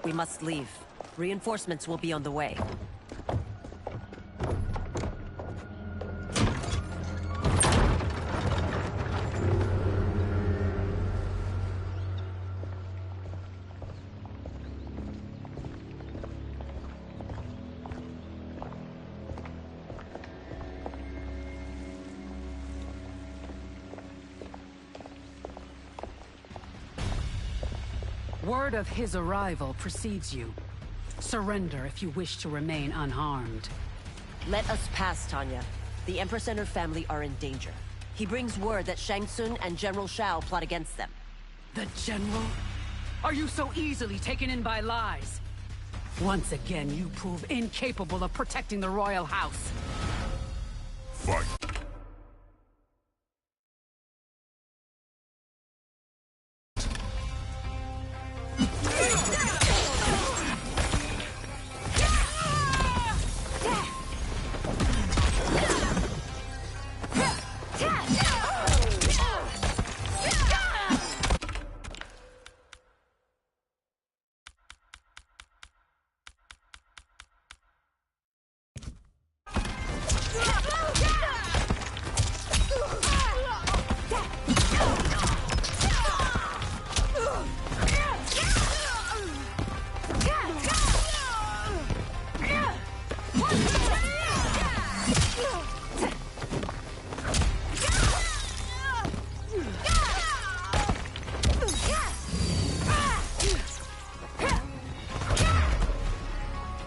We must leave. Reinforcements will be on the way. Word of his arrival precedes you. Surrender if you wish to remain unharmed. Let us pass, Tanya. The Empress and her family are in danger. He brings word that Shang Tsung and General Shao plot against them. The General? Are you so easily taken in by lies? Once again, you prove incapable of protecting the royal house. Fight!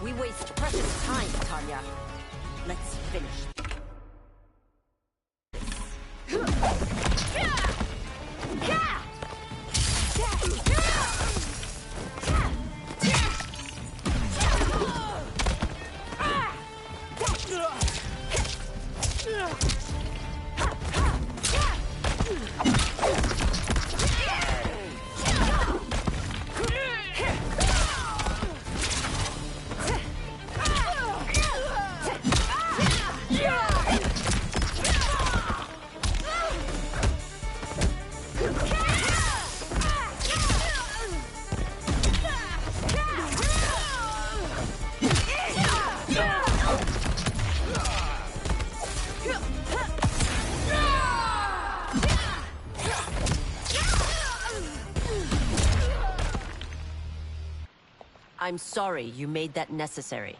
We waste precious time, Tanya. Let's finish. I'm sorry you made that necessary.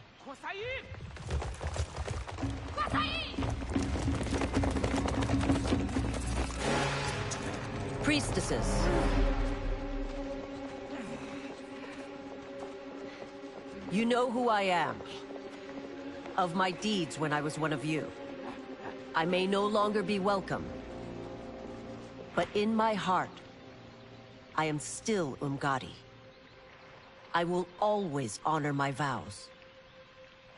Priestesses. You know who I am. Of my deeds when I was one of you. I may no longer be welcome. But in my heart, I am still Umgadi. I will always honor my vows.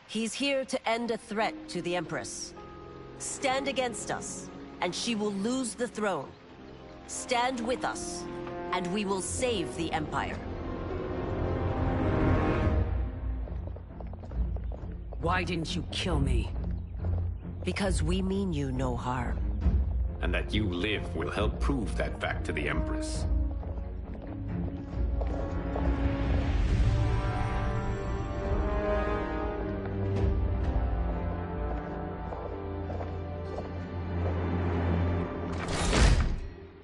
He's here to end a threat to the Empress. Stand against us, and she will lose the throne. Stand with us, and we will save the Empire. Why didn't you kill me? Because we mean you no harm. And that you live will help prove that fact to the Empress.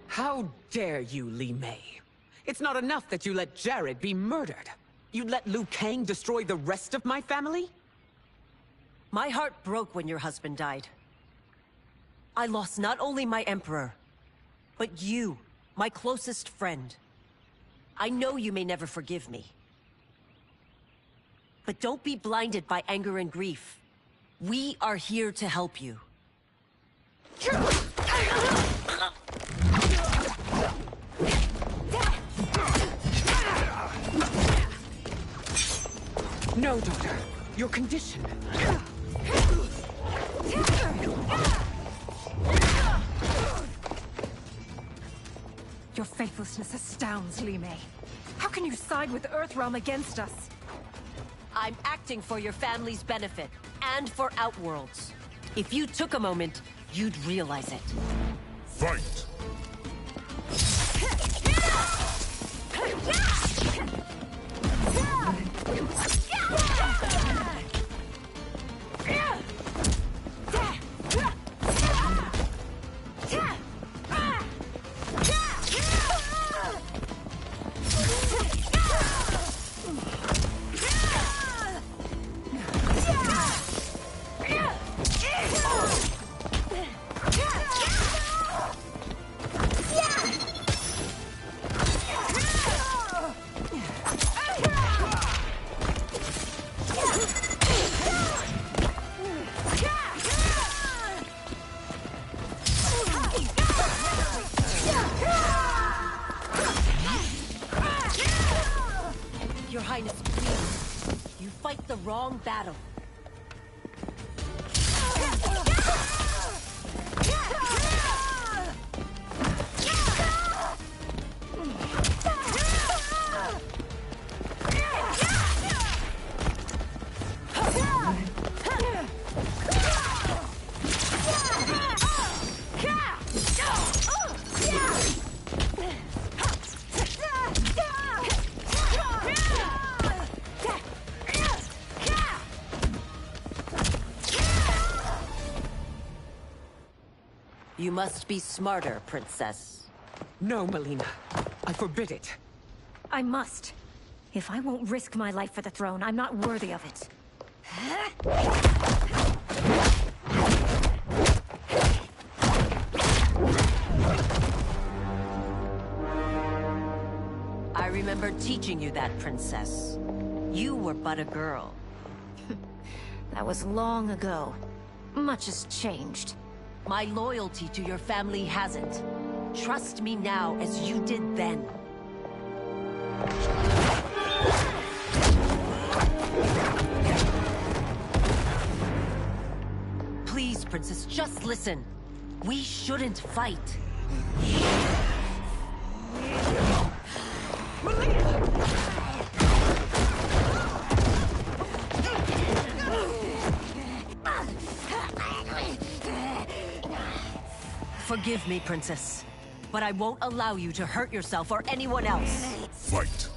How dare you, Li Mei? It's not enough that you let Jared be murdered. You'd let Liu Kang destroy the rest of my family? My heart broke when your husband died. I lost not only my emperor, but you, my closest friend. I know you may never forgive me. But don't be blinded by anger and grief. We are here to help you. No, daughter. Your condition. Your faithlessness astounds, Li Mei. How can you side with Earthrealm against us? I'm acting for your family's benefit, and for Outworld's. If you took a moment, you'd realize it. Fight! Your Highness, please. You fight the wrong battle. You must be smarter, Princess. No, Melina. I forbid it. I must. If I won't risk my life for the throne, I'm not worthy of it. I remember teaching you that, Princess. You were but a girl. That was long ago. Much has changed. My loyalty to your family hasn't. Trust me now as you did then. Please, Princess, just listen. We shouldn't fight. Forgive me, Princess, but I won't allow you to hurt yourself or anyone else. Fight.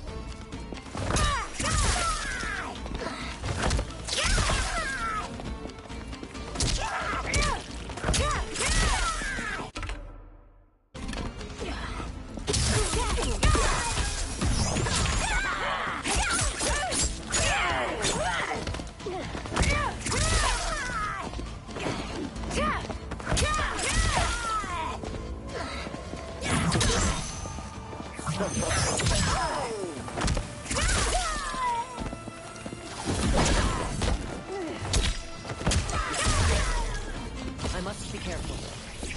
I must be careful.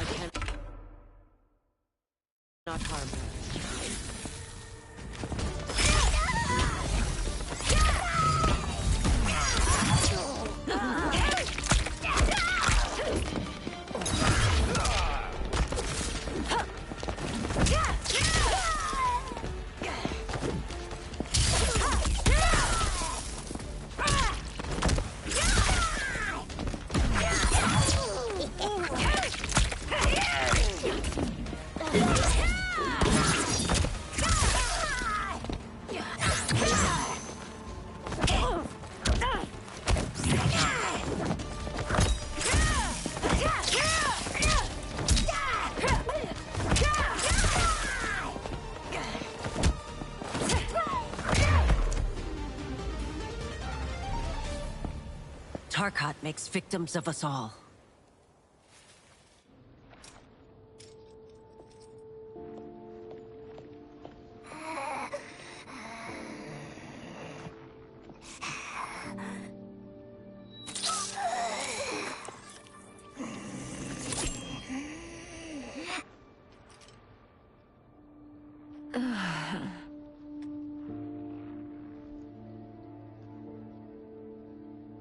I cannot harm her. Tarkat makes victims of us all.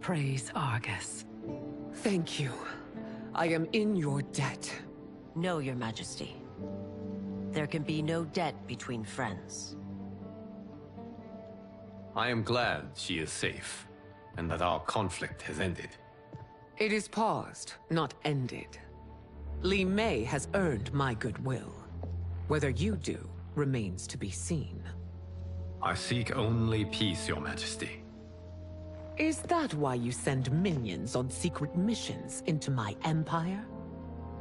Praise Argus. Thank you. I am in your debt. No, Your Majesty. There can be no debt between friends. I am glad she is safe, and that our conflict has ended. It is paused, not ended. Li Mei has earned my goodwill. Whether you do remains to be seen. I seek only peace, Your Majesty. Is that why you send minions on secret missions into my empire?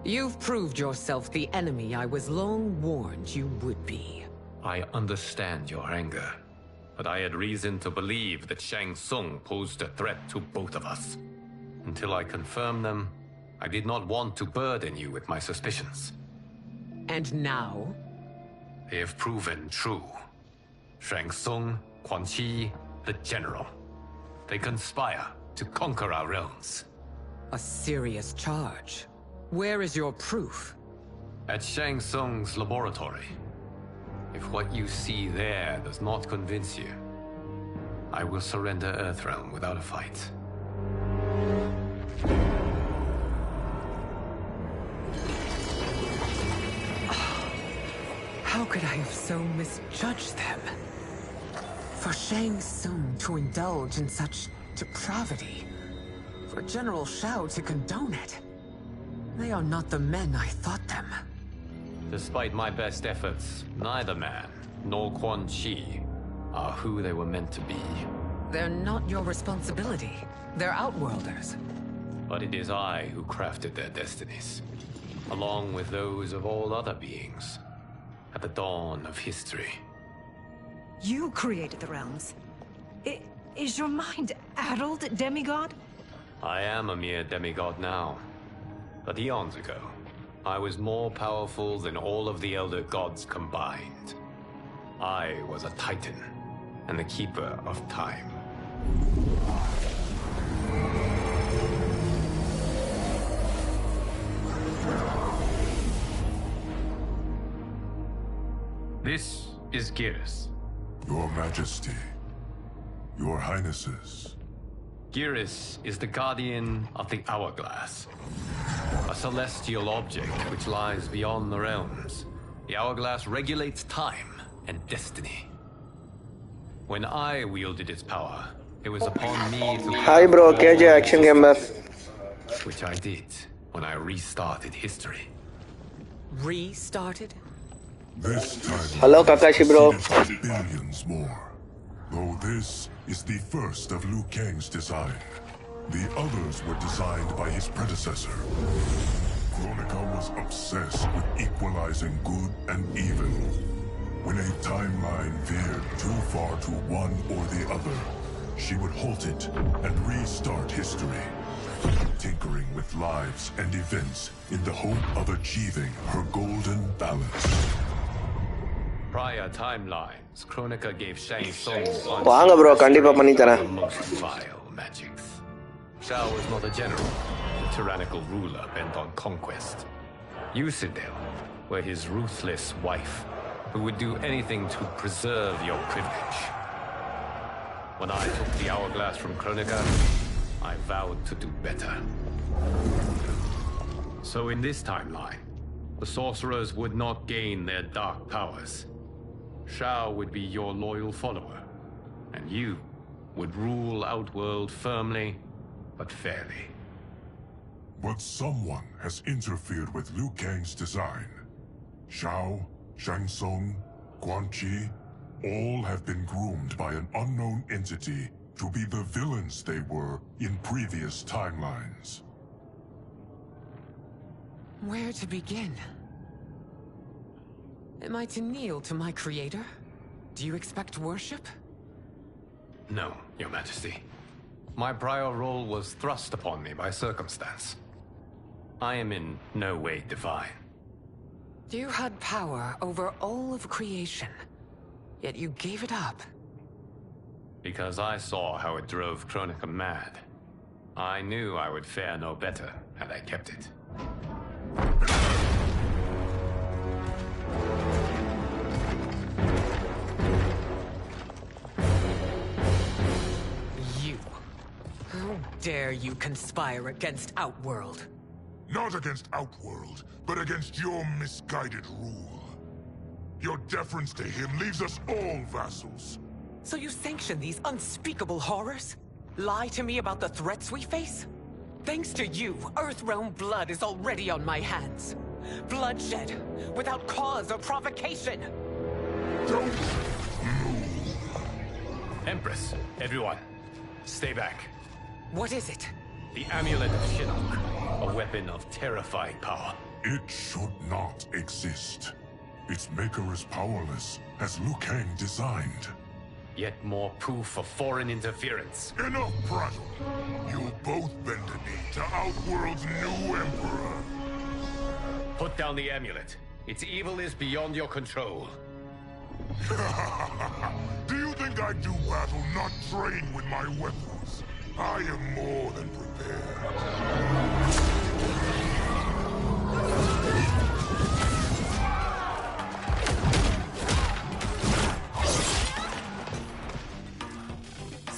You've proved yourself the enemy I was long warned you would be. I understand your anger, but I had reason to believe that Shang Tsung posed a threat to both of us. Until I confirmed them, I did not want to burden you with my suspicions. And now? They have proven true. Shang Tsung, Quan Chi, the General. They conspire to conquer our realms. A serious charge. Where is your proof? At Shang Tsung's laboratory. If what you see there does not convince you, I will surrender Earthrealm without a fight. How could I have so misjudged them? For Shang Tsung to indulge in such depravity, for General Shao to condone it, they are not the men I thought them. Despite my best efforts, neither man nor Quan Chi are who they were meant to be. They're not your responsibility. They're Outworlders. But it is I who crafted their destinies, along with those of all other beings, at the dawn of history. You created the realms. Is your mind addled, demigod? I am a mere demigod now, but eons ago, I was more powerful than all of the Elder Gods combined. I was a Titan, and the Keeper of Time. This is Geras. Your Majesty, Your Highnesses. Geras is the guardian of the Hourglass, a celestial object which lies beyond the realms. The Hourglass regulates time and destiny. When I wielded its power, it was upon me to... Hi bro, KJ Action Gamer. Which I did when I restarted history. Restarted? This time, Hello, Kakashi bro. billions more. Though this is the first of Liu Kang's design. The others were designed by his predecessor. Kronika was obsessed with equalizing good and evil. When a timeline veered too far to one or the other, she would halt it and restart history, tinkering with lives and events in the hope of achieving her golden balance. Prior timelines, Kronika gave Shang Tsung வாங்க bro, கண்டிப்பா பண்ணி the தரேன். most vile magics. Shao was not a general, a tyrannical ruler bent on conquest. Yusidel were his ruthless wife, who would do anything to preserve your privilege. When I took the Hourglass from Kronika, I vowed to do better. So in this timeline, the sorcerers would not gain their dark powers. Shao would be your loyal follower, and you would rule Outworld firmly, but fairly. But someone has interfered with Liu Kang's design. Shao, Shang Tsung, Quan Chi, all have been groomed by an unknown entity to be the villains they were in previous timelines. Where to begin? Am I to kneel to my creator? Do you expect worship? No, Your Majesty. My prior role was thrust upon me by circumstance. I am in no way divine. You had power over all of creation, yet you gave it up. Because I saw how it drove Kronika mad. I knew I would fare no better had I kept it. You. How dare you conspire against Outworld? Not against Outworld, but against your misguided rule. Your deference to him leaves us all vassals. So you sanction these unspeakable horrors? Lie to me about the threats we face? Thanks to you, Earthrealm blood is already on my hands. Bloodshed, without cause or provocation. Don't move. Empress, everyone, Stay back. What is it? The amulet of Shinnok, a weapon of terrifying power. It should not exist. Its maker is powerless, as Liu Kang designed. Yet more proof of foreign interference. Enough prattle! You both bend a knee to Outworld's new emperor. Put down the amulet. Its evil is beyond your control. Do you think I do battle not trained with my weapons? I am more than prepared.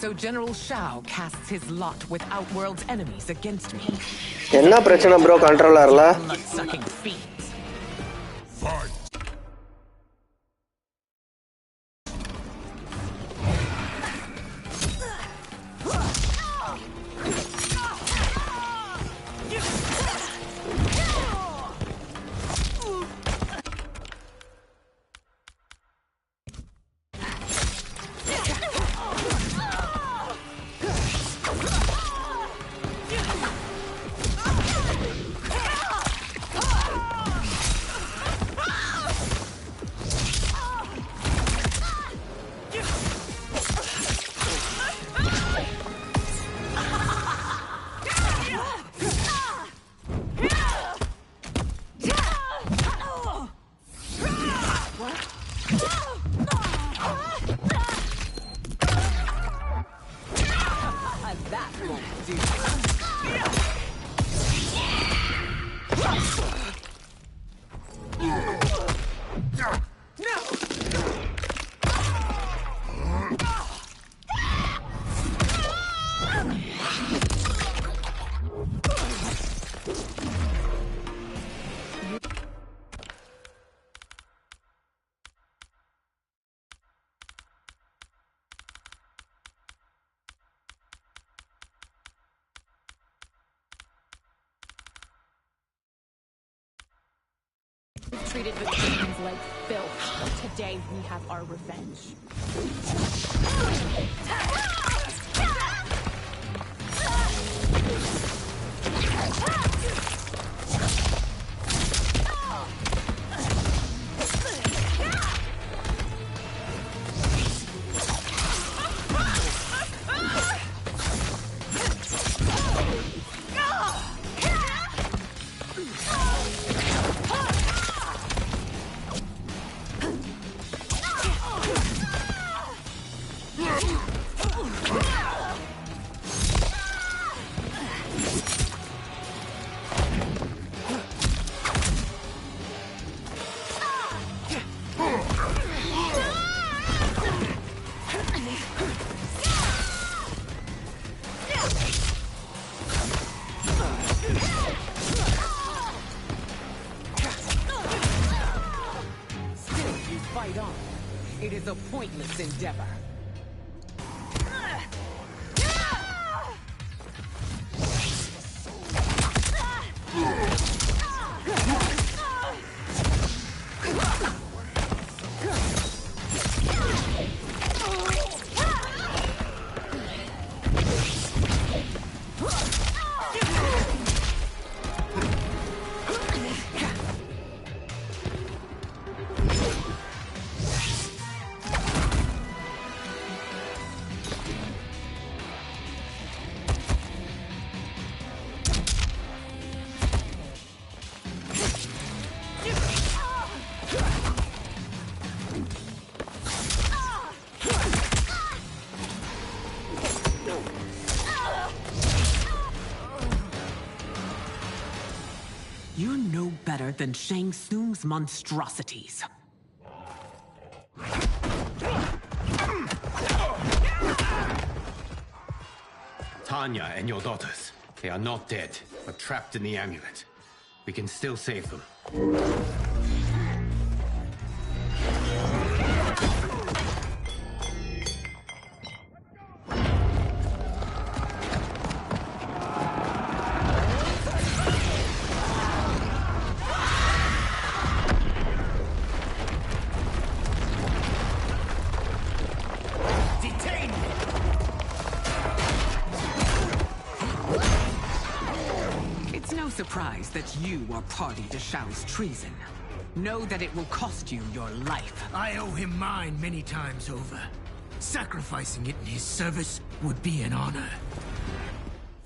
So General Shao casts his lot with Outworld's enemies against me. என்ன பிரச்சனை bro கண்ட்ரோலர்ல? Blood-sucking fiends. Fight! We've treated the Victorians like filth, but today we have our revenge. It is a pointless endeavor. You're no better than Shang Tsung's monstrosities. Tanya and your daughters, they are not dead, but trapped in the amulet. We can still save them. surprised that you are party to Shao's treason. Know that it will cost you your life. I owe him mine many times over. Sacrificing it in his service would be an honor.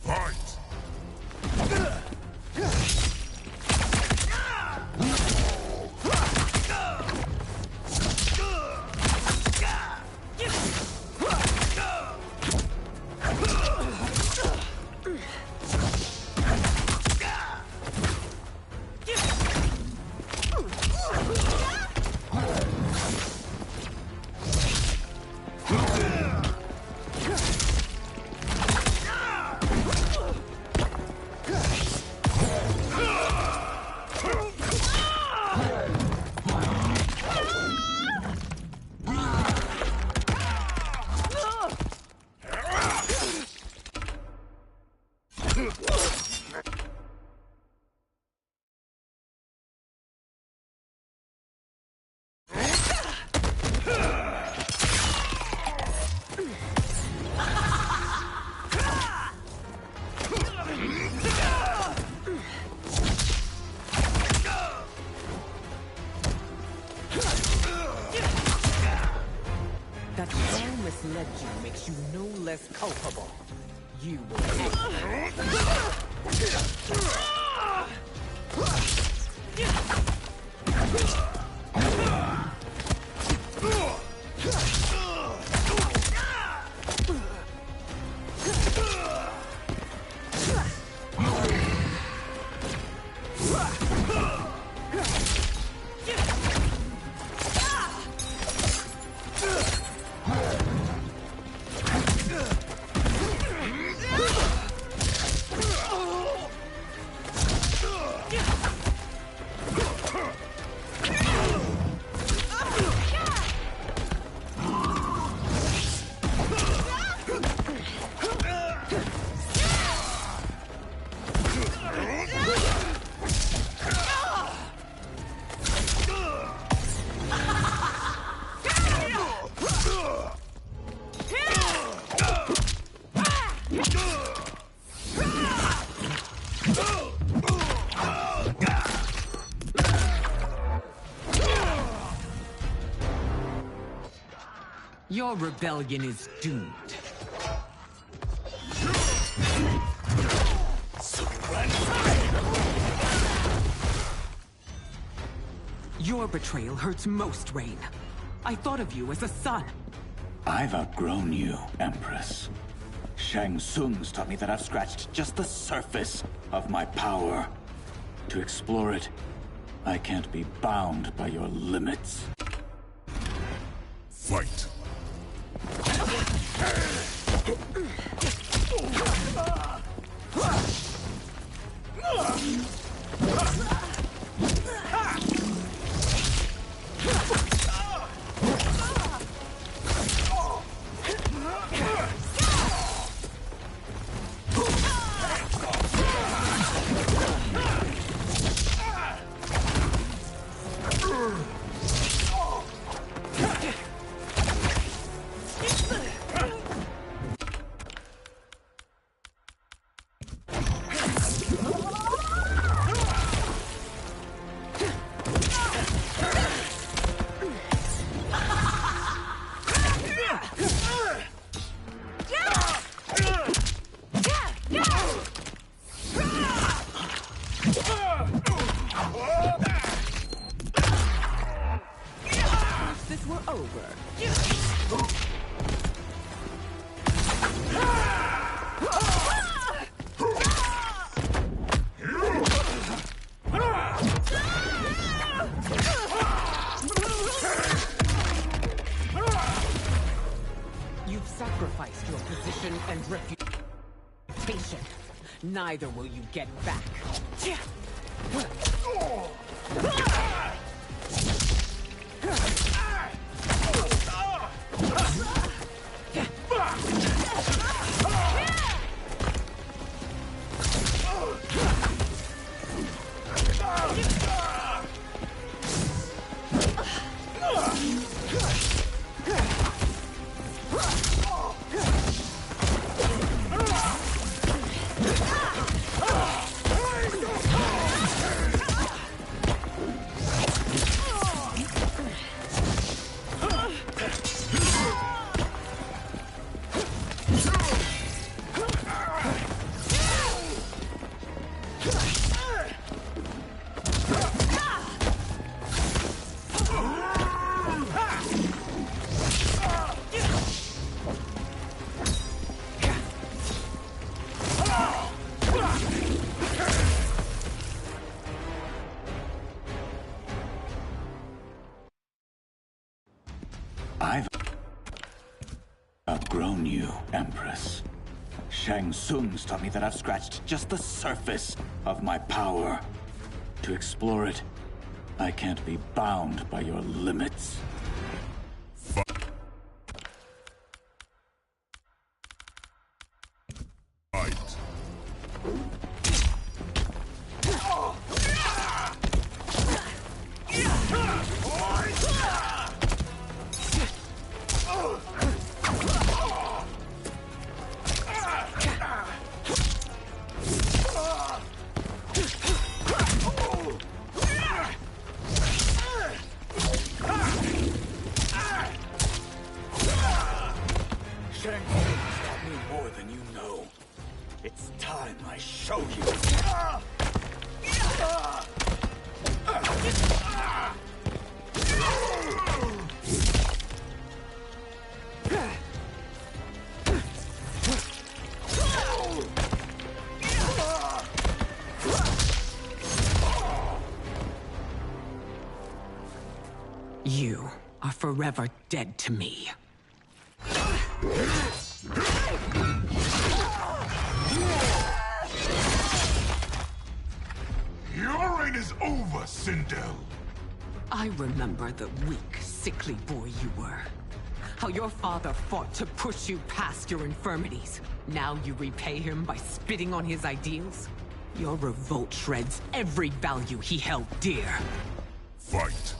Fight! That Shao misled you makes you no less culpable. You will pay. Your rebellion is doomed. Your betrayal hurts most, Rain. I thought of you as a son. I've outgrown you, Empress. Shang Tsung's taught me that I've scratched just the surface of my power. To explore it, I can't be bound by your limits. Fight! Neither will you get back. Empress. Shang Tsung's taught me that I've scratched just the surface of my power. To explore it, I can't be bound by your limits. You are forever dead to me. Your reign is over, Sindel. I remember the weak, sickly boy you were. How your father fought to push you past your infirmities. Now you repay him by spitting on his ideals? Your revolt shreds every value he held dear. Fight.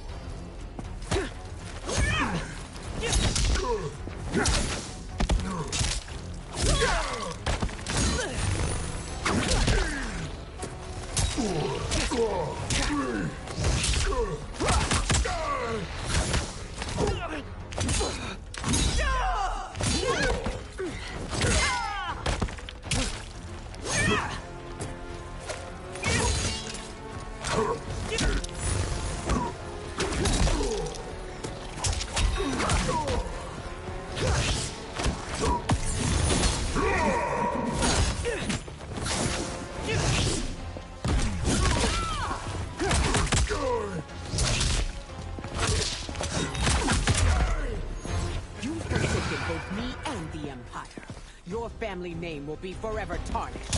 Family name will be forever tarnished.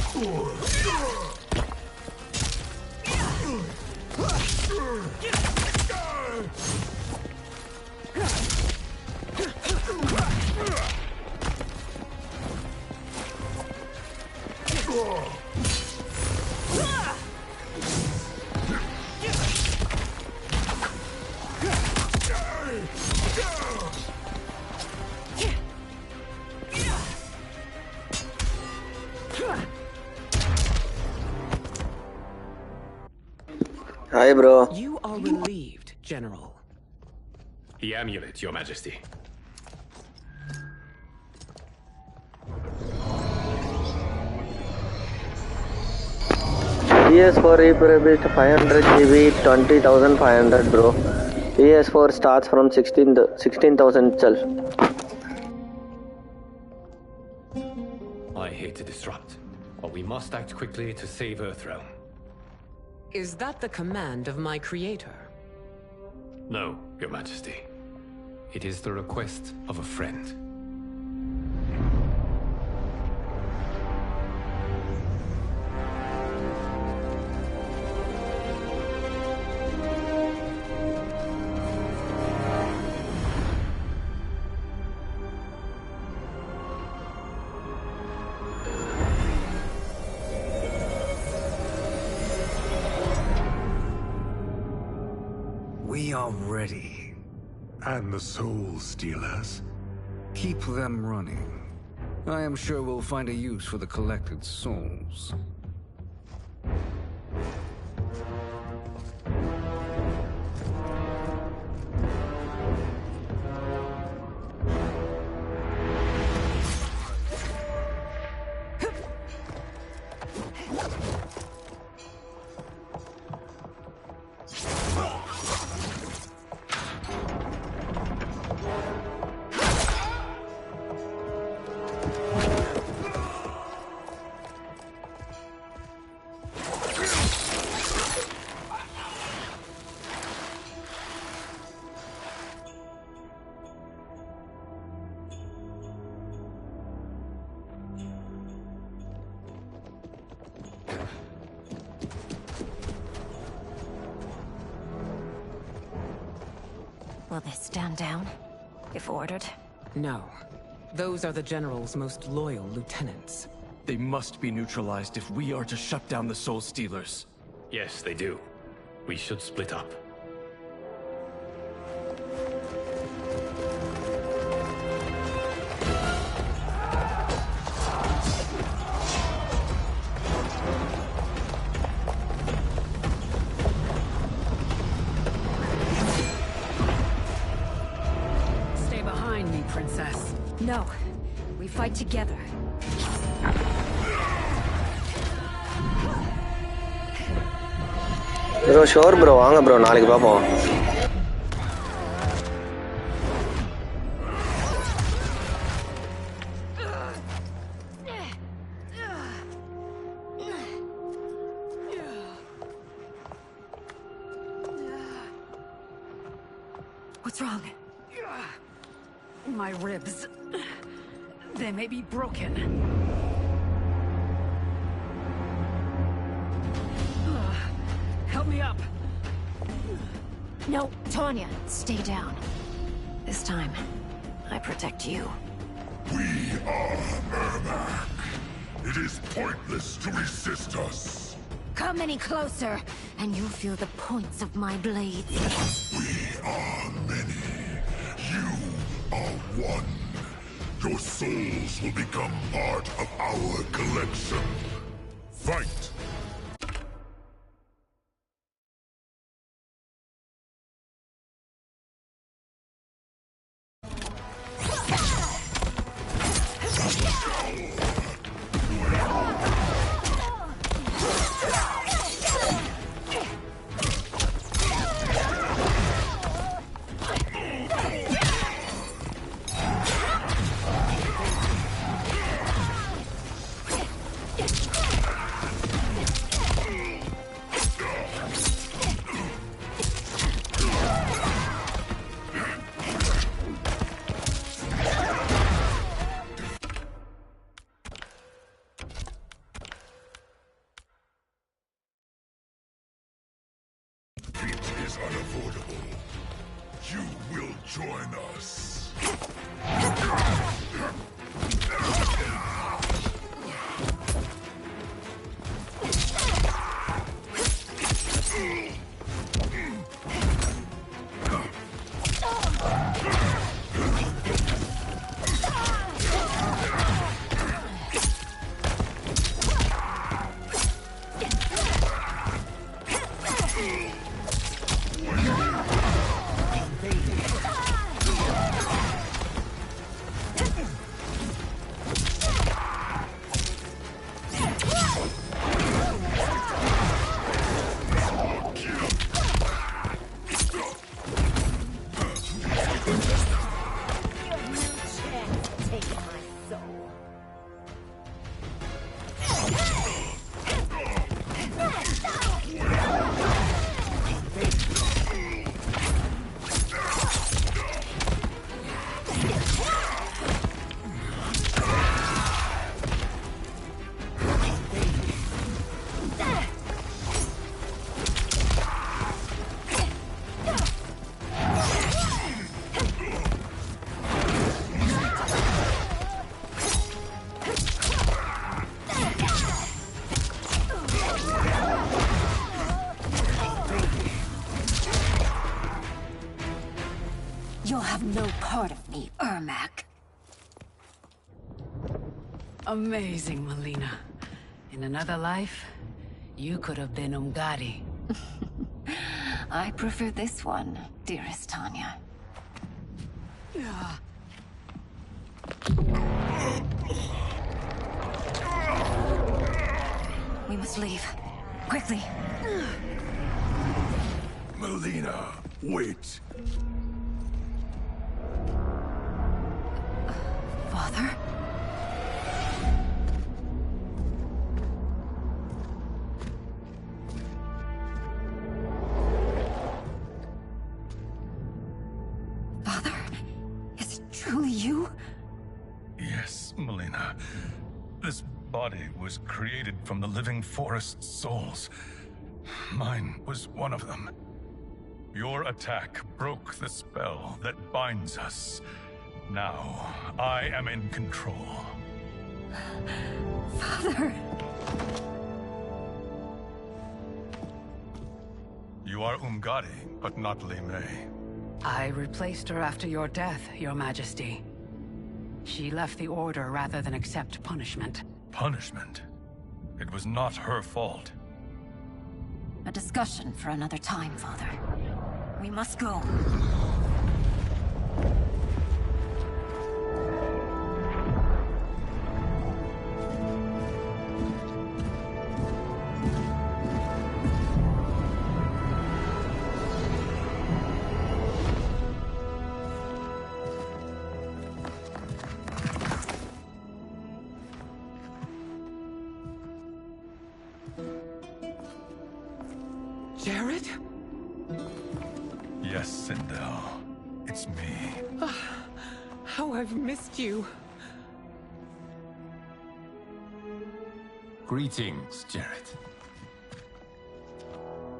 Hi, bro. You are relieved, General. The amulet, Your Majesty. PS4 refurbished 500 GB 20,500, bro. PS4 starts from 16,000 itself. I hate to disrupt, but we must act quickly to save Earthrealm. Is that the command of my creator? No, Your Majesty. It is the request of a friend. We are ready. And the Soul Stealers? Keep them running. I am sure we'll find a use for the collected souls. Will they stand down, if ordered? No. Those are the General's most loyal lieutenants. They must be neutralized if we are to shut down the Soul Stealers. Yes, they do. We should split up. Stay behind me, Princess. No. We fight together. Bro, sure bro, வாங்க bro, நாளைக்கு பாப்போம். What's wrong? My ribs. They may be broken. Help me up. No, Tanya, stay down. This time, I protect you. We are Ermac. It is pointless to resist us. Come any closer, and you'll feel the points of my blades. We are many. You are one. Your souls will become part of our collection. Fight! Unavoidable. You will join us. You'll have no part of me, Ermac. Amazing, Melina. In another life, you could have been Umgadi. I prefer this one, dearest Tanya. We must leave. Quickly. Melina, wait. Father? Father? Is it truly you? Yes, Melina. This body was created from the living forest's souls. Mine was one of them. Your attack broke the spell that binds us. Now, I am in control. Father! You are Umgadi, but not Li Mei. I replaced her after your death, Your Majesty. She left the Order rather than accept punishment. Punishment? It was not her fault. A discussion for another time, Father. We must go. Jared? Yes, Sindel. It's me. How I've missed you. Greetings, Jared.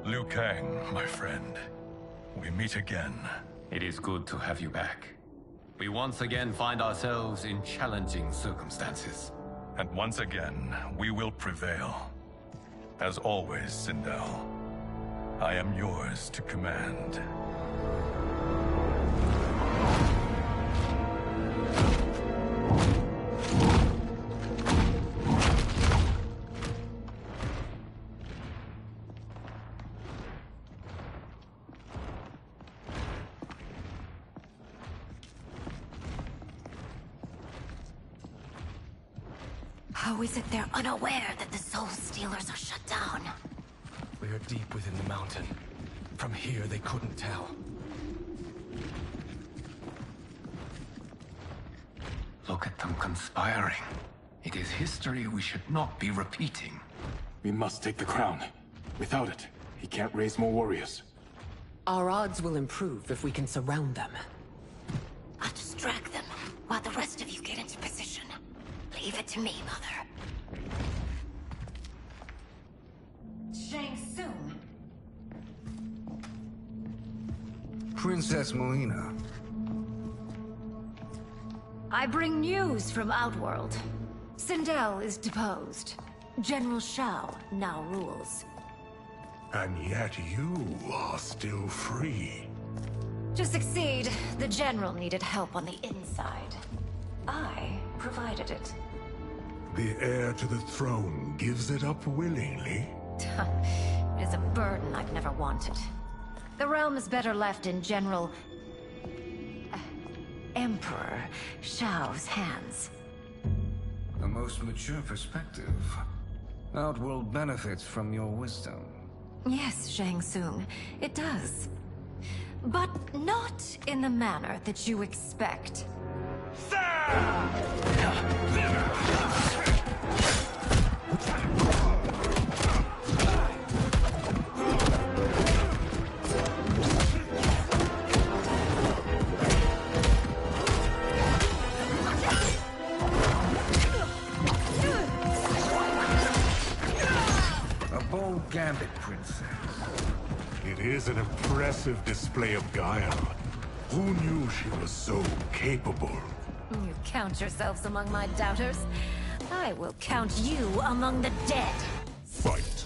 Liu Kang, my friend. We meet again. It is good to have you back. We once again find ourselves in challenging circumstances. And once again, we will prevail. As always, Sindel, I am yours to command. How is it they're unaware that the Soul Stealers are shut down? We are deep within the mountain. From here, they couldn't tell. Look at them conspiring. It is history we should not be repeating. We must take the crown. Without it, he can't raise more warriors. Our odds will improve if we can surround them. I'll distract them while the rest of you get into position. Leave it to me, Mother. Shang Tsung. Princess Melina. I bring news from Outworld. Sindel is deposed. General Shao now rules. And yet you are still free. To succeed, the General needed help on the inside. I provided it. The heir to the throne gives it up willingly. It is a burden I've never wanted. The realm is better left in General... Emperor Shao's hands. A most mature perspective. Outworld benefits from your wisdom. Yes, Shang Tsung, it does. But not in the manner that you expect. A bold gambit, Princess. It is an impressive display of guile. Who knew she was so capable? You count yourselves among my doubters. I will count you among the dead. Fight.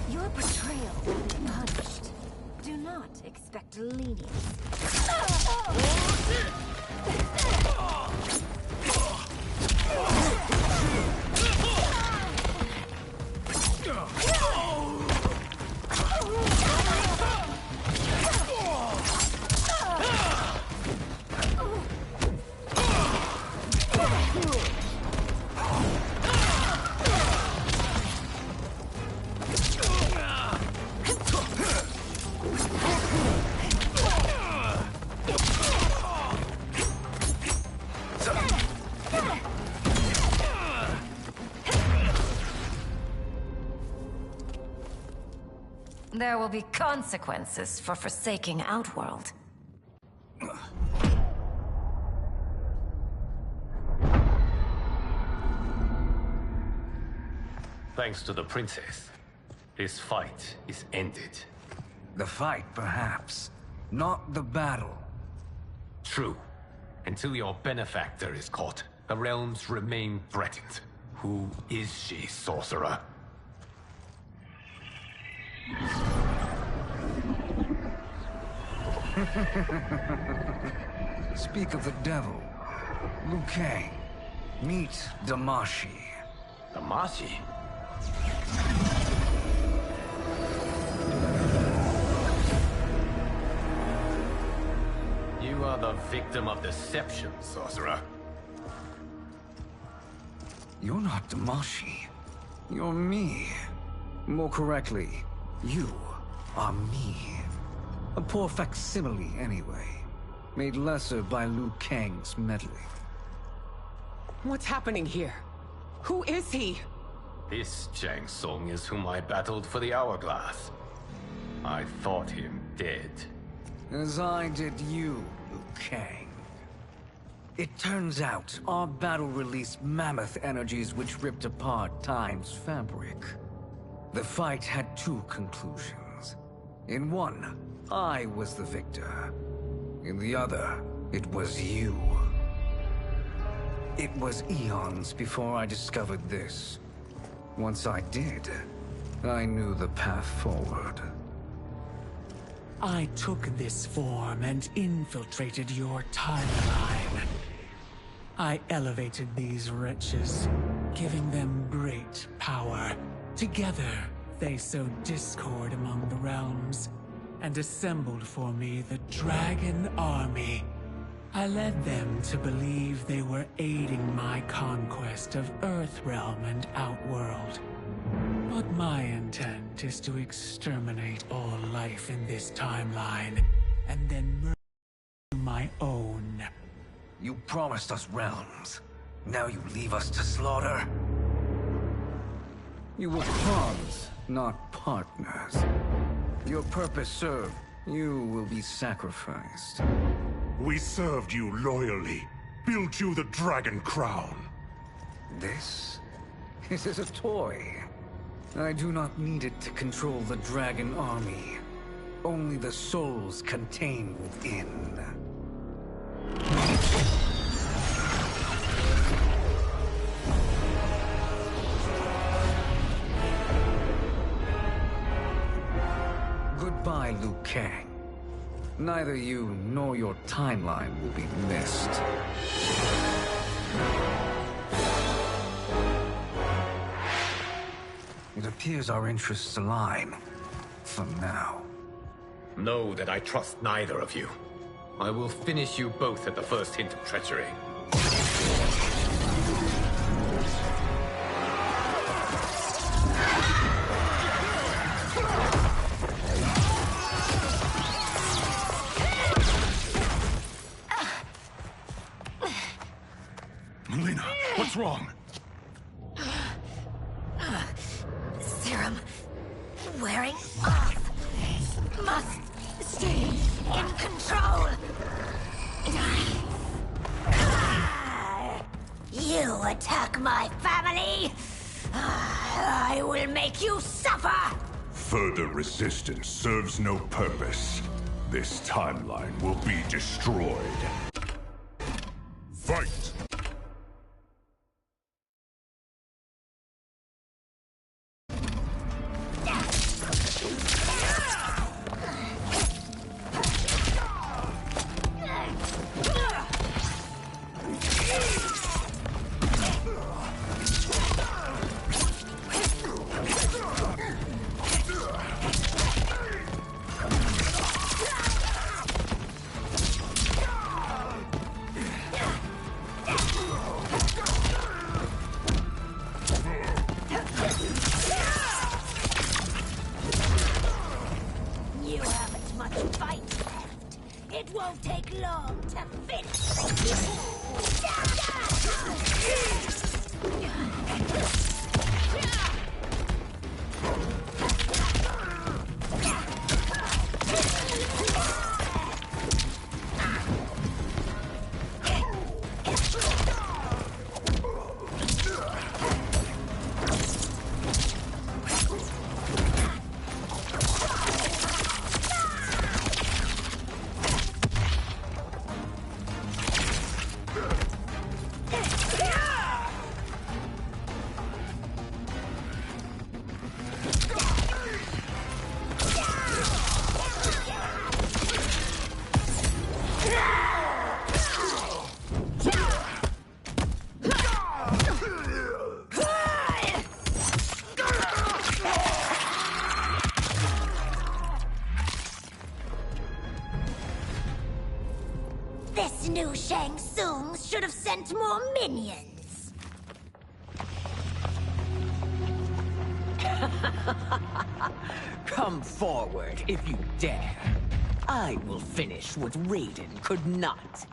Your betrayal will be punished. Do not expect lenience. There will be consequences for forsaking Outworld. Thanks to the princess, this fight is ended. The fight, perhaps. Not the battle. True. Until your benefactor is caught, the realms remain threatened. Who is she, sorcerer? Speak of the devil. Liu Kang. Meet Damashi. Damashi? You are the victim of deception, sorcerer. You're not Damashi. You're me. More correctly, you are me. A poor facsimile, anyway. Made lesser by Liu Kang's meddling. What's happening here? Who is he? This Shang Tsung is whom I battled for the Hourglass. I thought him dead. As I did you, Liu Kang. It turns out our battle released mammoth energies which ripped apart time's fabric. The fight had two conclusions. In one, I was the victor. In the other, it was you. It was eons before I discovered this. Once I did, I knew the path forward. I took this form and infiltrated your timeline. I elevated these wretches, giving them great power. Together, they sowed discord among the realms, and assembled for me the Dragon Army. I led them to believe they were aiding my conquest of Earthrealm and Outworld. But my intent is to exterminate all life in this timeline, and then murder my own. You promised us realms. Now you leave us to slaughter? You were pawns, not partners. Your purpose served. You will be sacrificed. We served you loyally. Built you the Dragon Crown. This is a toy. I do not need it to control the Dragon Army. Only the souls contained within. Goodbye, Liu Kang. Neither you nor your timeline will be missed. It appears our interests align. For now. Know that I trust neither of you. I will finish you both at the first hint of treachery. Melina, what's wrong? Serum wearing off. Must stay in control. You attack my family. I will make you suffer. Further resistance serves no purpose. This timeline will be destroyed. Fight! should have sent more minions. Come forward if you dare. I will finish what Raiden could not.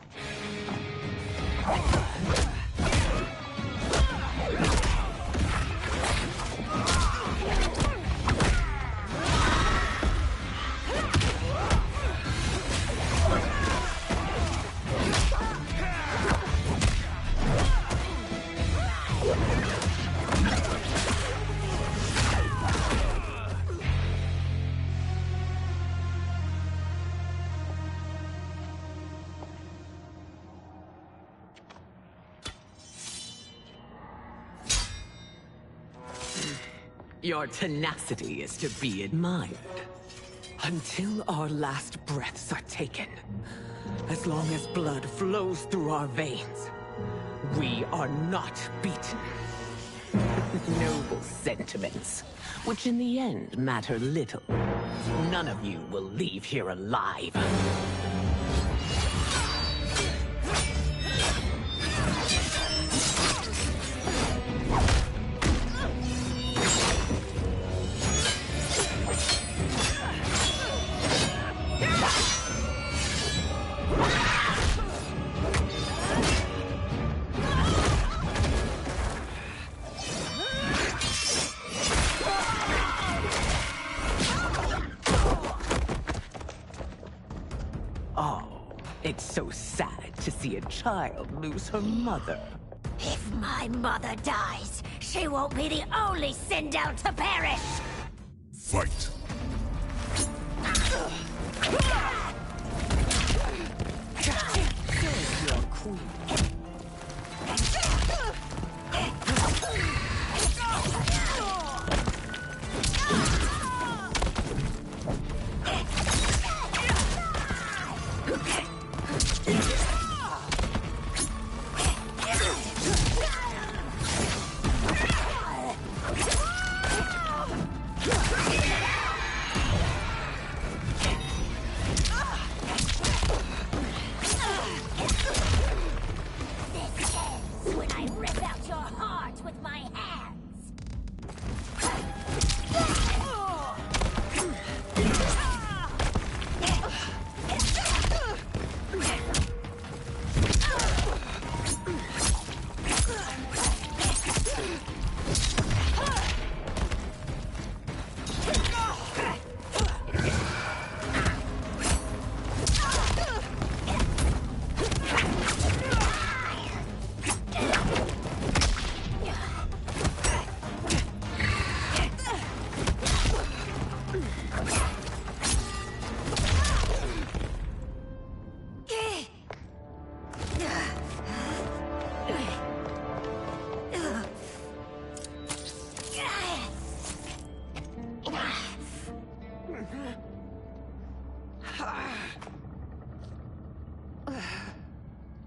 Your tenacity is to be admired. Until our last breaths are taken, as long as blood flows through our veins, we are not beaten. Noble sentiments, which in the end matter little. None of you will leave here alive. It's so sad to see a child lose her mother. If my mother dies, she won't be the only Sindel to perish! Fight! Your queen.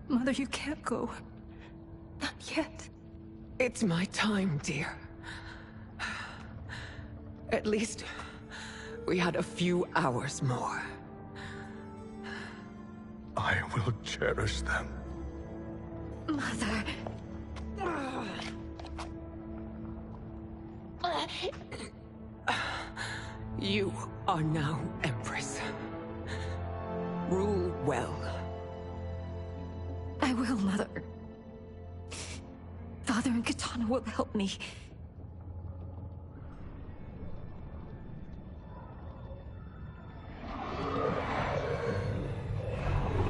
Mother, you can't go. Not yet. It's my time, dear. At least we had a few hours more. I will cherish them. Mother... You are now Empress. Rule well. I will, Mother. Father and Katana will help me.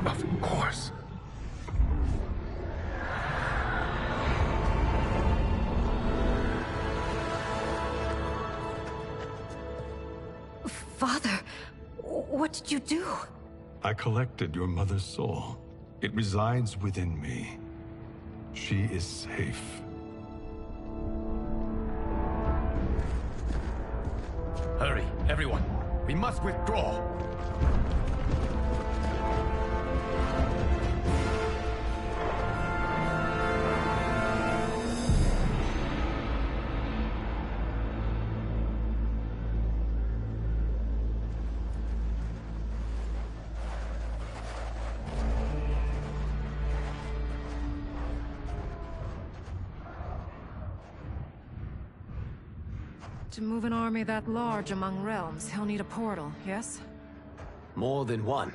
Of course. Father, what did you do? I collected your mother's soul. It resides within me. She is safe. Hurry, everyone. We must withdraw. To move an army that large among realms, he'll need a portal, yes? More than one.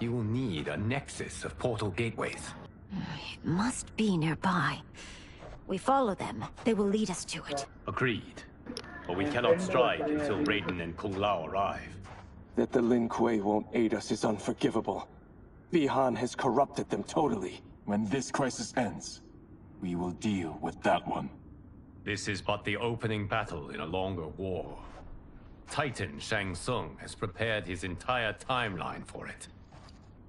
You will need a nexus of portal gateways. It must be nearby. We follow them. They will lead us to it. Agreed. But we cannot strike until Raiden and Kung Lao arrive. That the Lin Kuei won't aid us is unforgivable. Bihan has corrupted them totally. When this crisis ends, we will deal with that one. This is but the opening battle in a longer war. Titan Shang Tsung has prepared his entire timeline for it.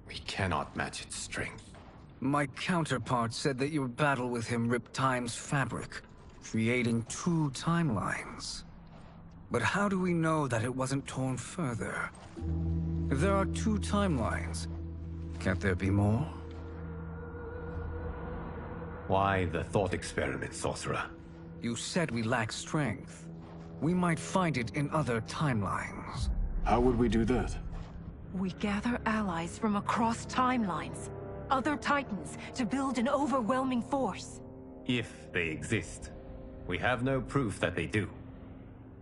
We cannot match its strength. My counterpart said that your battle with him ripped time's fabric, creating 2 timelines. But how do we know that it wasn't torn further? If there are 2 timelines, can't there be more? Why the thought experiment, sorcerer? You said we lack strength. We might find it in other timelines. How would we do that? We gather allies from across timelines, other titans, to build an overwhelming force. If they exist. We have no proof that they do.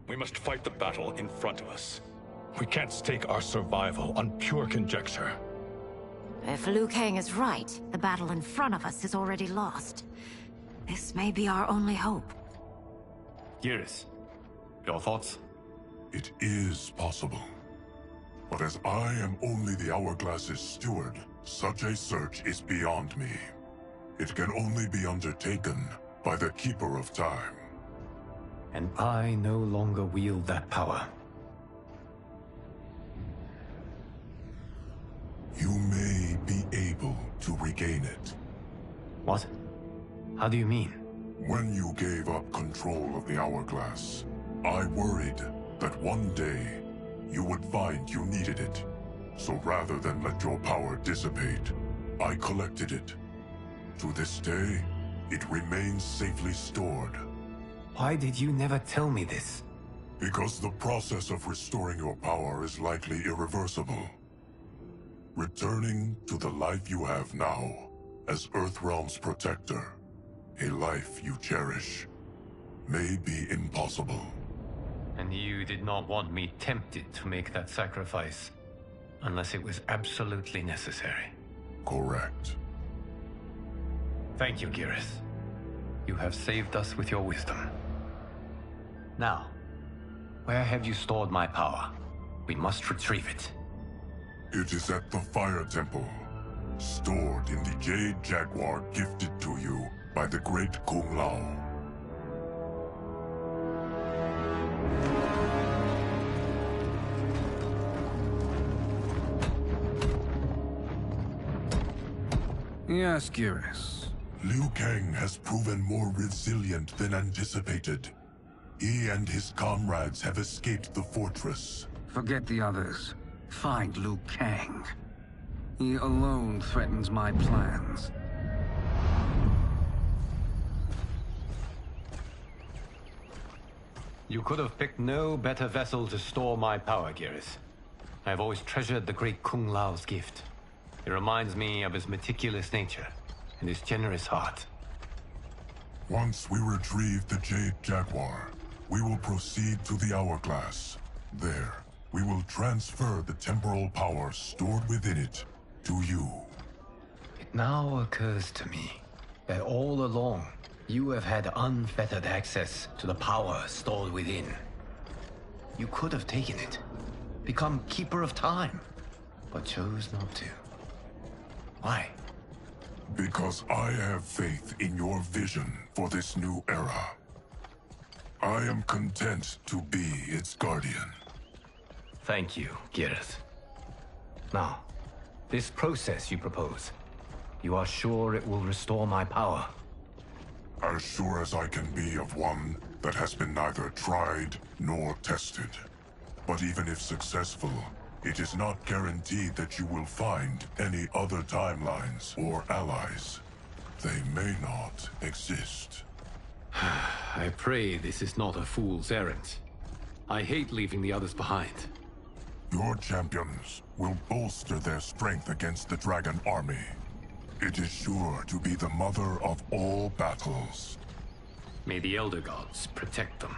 We must fight the battle in front of us. We can't stake our survival on pure conjecture. If Liu Kang is right, the battle in front of us is already lost. This may be our only hope. Geras, your thoughts? It is possible. But as I am only the Hourglass's steward, such a search is beyond me. It can only be undertaken by the Keeper of Time. And I no longer wield that power. You may be able to regain it. What? How do you mean? When you gave up control of the Hourglass, I worried that one day you would find you needed it. So rather than let your power dissipate, I collected it. To this day, it remains safely stored. Why did you never tell me this? Because the process of restoring your power is likely irreversible. Returning to the life you have now, as Earthrealm's protector, a life you cherish, may be impossible. And you did not want me tempted to make that sacrifice, unless it was absolutely necessary. Correct. Thank you, Geras. You have saved us with your wisdom. Now, where have you stored my power? We must retrieve it. It is at the Fire Temple, stored in the Jade Jaguar gifted to you by the great Kung Lao. Yes, Geras. Liu Kang has proven more resilient than anticipated. He and his comrades have escaped the fortress. Forget the others. Find Liu Kang. He alone threatens my plans. You could have picked no better vessel to store my power, Geras. I have always treasured the great Kung Lao's gift. It reminds me of his meticulous nature and his generous heart. Once we retrieve the Jade Jaguar, we will proceed to the Hourglass. There, we will transfer the temporal power stored within it to you. It now occurs to me that all along, you have had unfettered access to the power stored within. You could have taken it, become Keeper of Time, but chose not to. Why? Because I have faith in your vision for this new era. I am content to be its guardian. Thank you, Geras. Now, this process you propose, you are sure it will restore my power? As sure as I can be of one that has been neither tried nor tested. But even if successful, it is not guaranteed that you will find any other timelines or allies. They may not exist. I pray this is not a fool's errand. I hate leaving the others behind. Your champions will bolster their strength against the Dragon Army. It is sure to be the mother of all battles. May the Elder Gods protect them.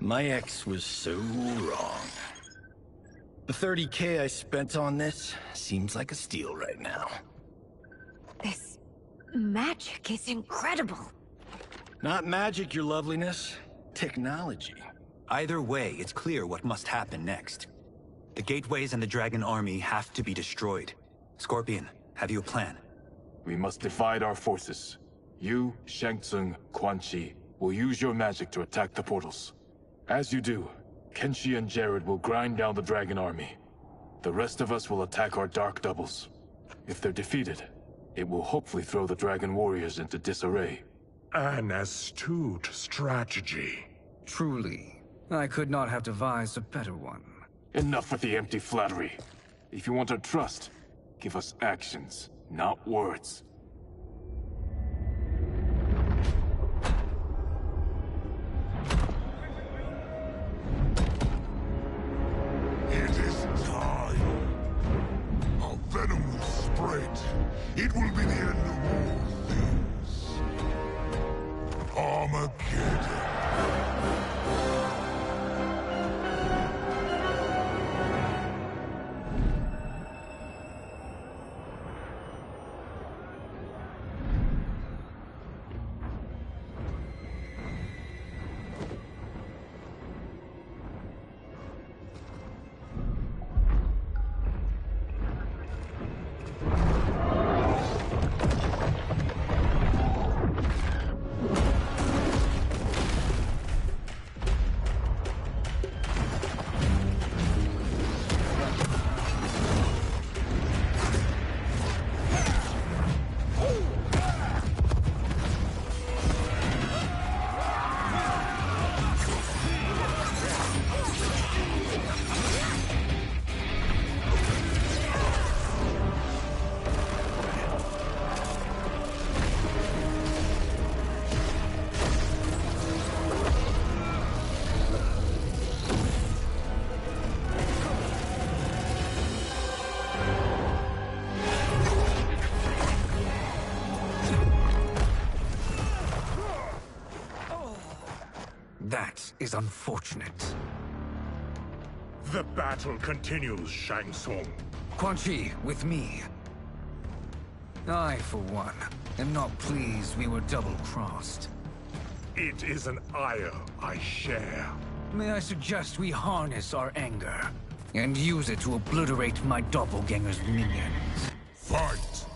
My ex was so wrong. The 30K I spent on this seems like a steal right now. This magic is incredible. Not magic, your loveliness. Technology. Either way, it's clear what must happen next. The gateways and the dragon army have to be destroyed. Scorpion, have you a plan? We must divide our forces. You, Shang Tsung, Quan Chi, will use your magic to attack the portals. As you do, Kenshi and Jared will grind down the dragon army. The rest of us will attack our dark doubles. If they're defeated, it will hopefully throw the dragon warriors into disarray. An astute strategy. Truly, I could not have devised a better one. Enough with the empty flattery. If you want our trust, give us actions, not words. It is time. Our venom will spread. It will be the end of all things. Armageddon. That is unfortunate. The battle continues, Shang Tsung. Quan Chi, with me. I, for one, am not pleased we were double-crossed. It is an ire I share. May I suggest we harness our anger and use it to obliterate my doppelganger's minions? Fight!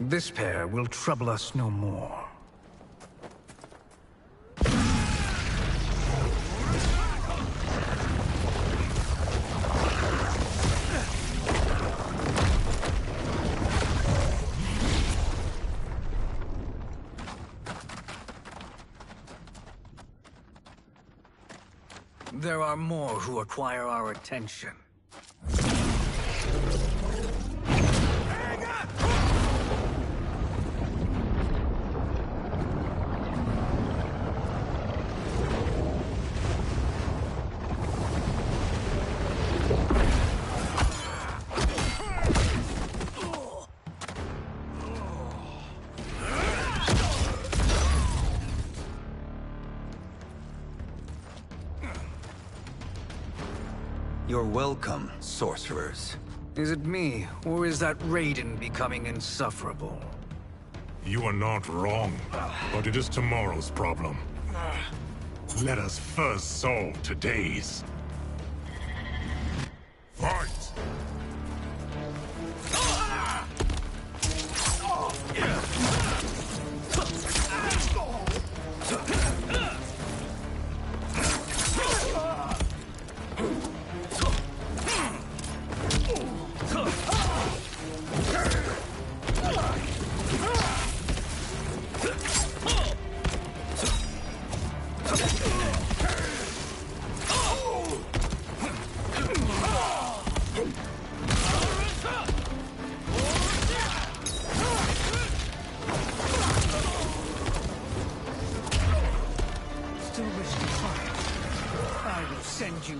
This pair will trouble us no more. There are more who acquire our attention. You're welcome, sorcerers. Is it me, or is that Raiden becoming insufferable? You are not wrong, but it is tomorrow's problem. Let us first solve today's. Fight!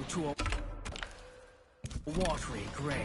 To a watery grave.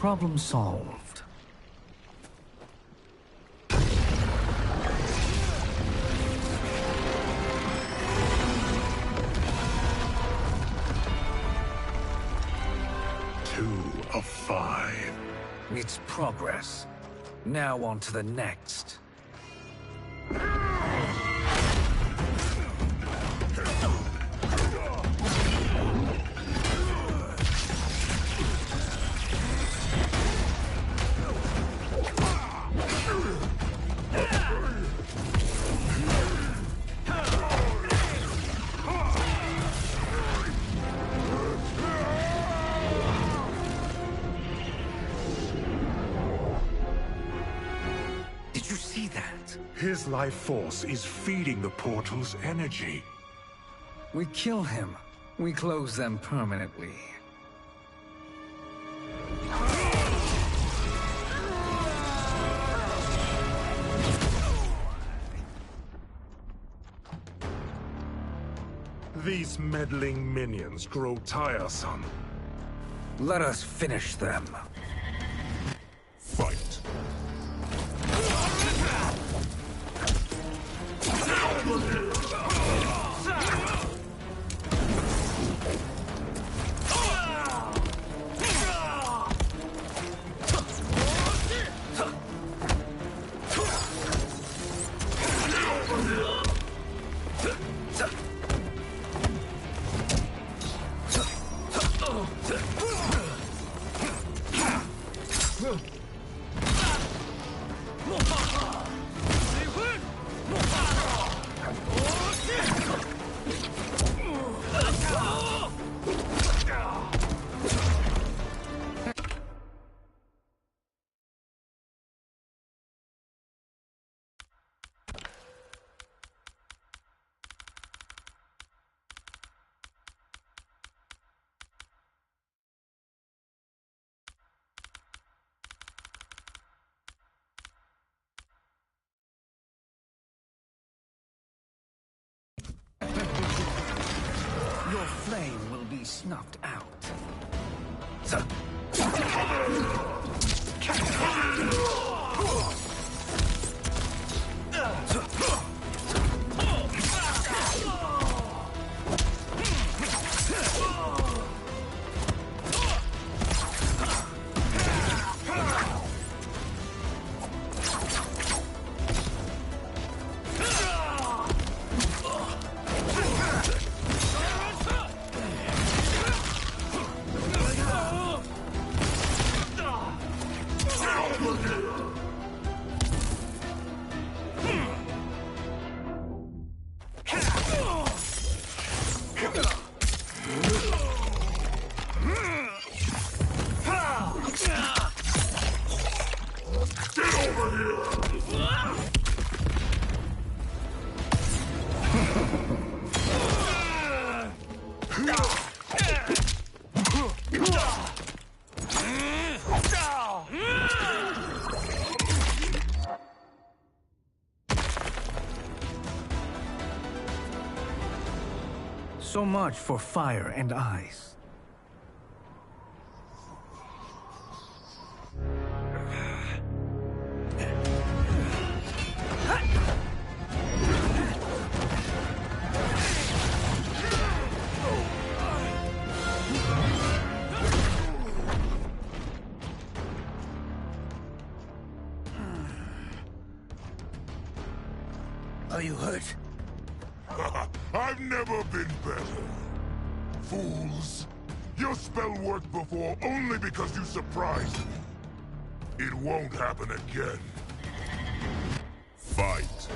Problem solved. Two of 5. It's progress. Now on to the next. His life force is feeding the portal's energy. We kill him. We close them permanently. These meddling minions grow tiresome. Let us finish them. Fight. Your flame will be snuffed out. So much for fire and ice. Are you hurt? I've never been better. Fools. Your spell worked before only because you surprised me. It won't happen again. Fight.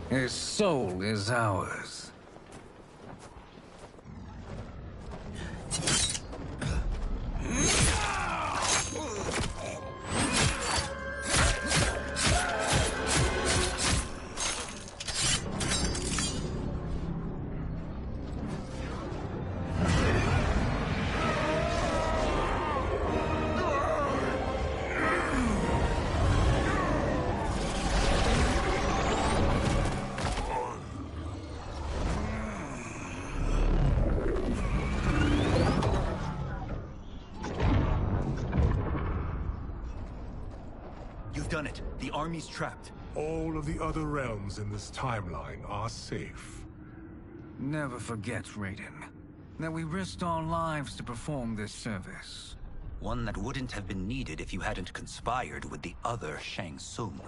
His soul is ours. You've done it. The army's trapped. all of the other realms in this timeline are safe. Never forget, Raiden, that we risked our lives to perform this service. One that wouldn't have been needed if you hadn't conspired with the other Shang Tsung.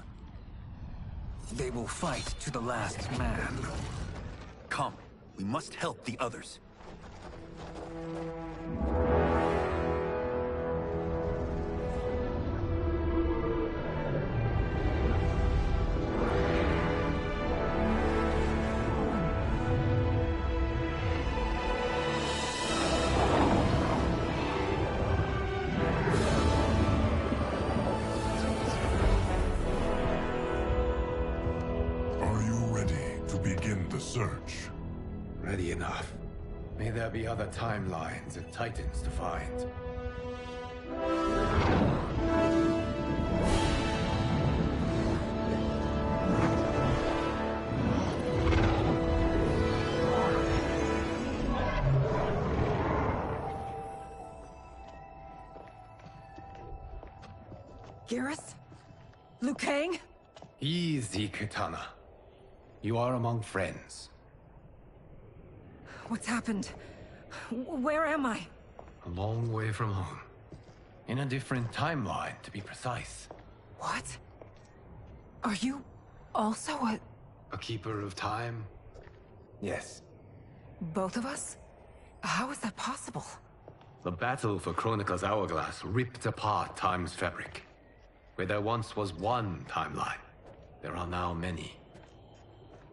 They will fight to the last man. Come, we must help the others. Search. Ready enough. May there be other timelines and titans to find. Garrus? Liu Kang? Easy, Kitana. You are among friends. What's happened? Where am I? A long way from home. In a different timeline, to be precise. What? Are you also a keeper of time? Yes. both of us? How is that possible? The battle for Chronica's hourglass ripped apart time's fabric. Where there once was one timeline, there are now many.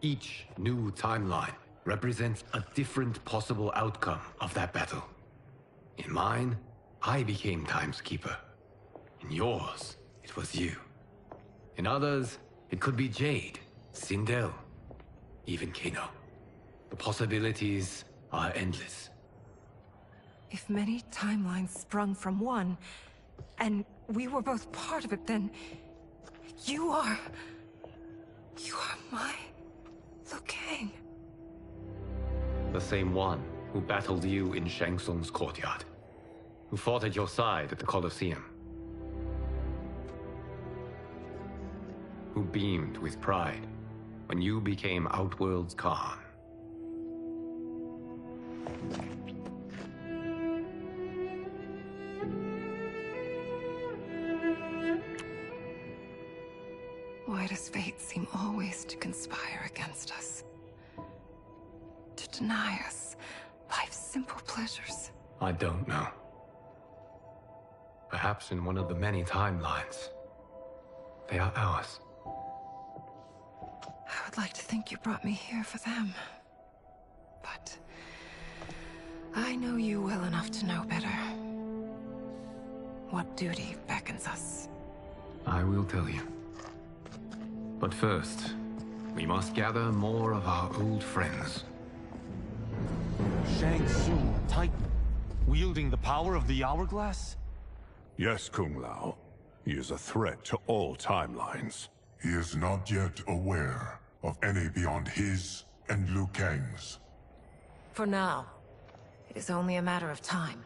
Each new timeline represents a different possible outcome of that battle. In mine, I became Time's Keeper. In yours, it was you. In others, it could be Jade, Sindel, even Kano. The possibilities are endless. If many timelines sprung from one, and we were both part of it, then you are my Liu Kang. The same one who battled you in Shang Tsung's courtyard, who fought at your side at the Colosseum, who beamed with pride when you became Outworld's Khan. Why does fate seem always to conspire against us? To deny us life's simple pleasures? I don't know. Perhaps in one of the many timelines, they are ours. I would like to think you brought me here for them. But I know you well enough to know better. What duty beckons us? I will tell you. But first, we must gather more of our old friends. Shang Tsung, Titan, wielding the power of the hourglass? Yes, Kung Lao. He is a threat to all timelines. He is not yet aware of any beyond his and Liu Kang's. For now, it is only a matter of time.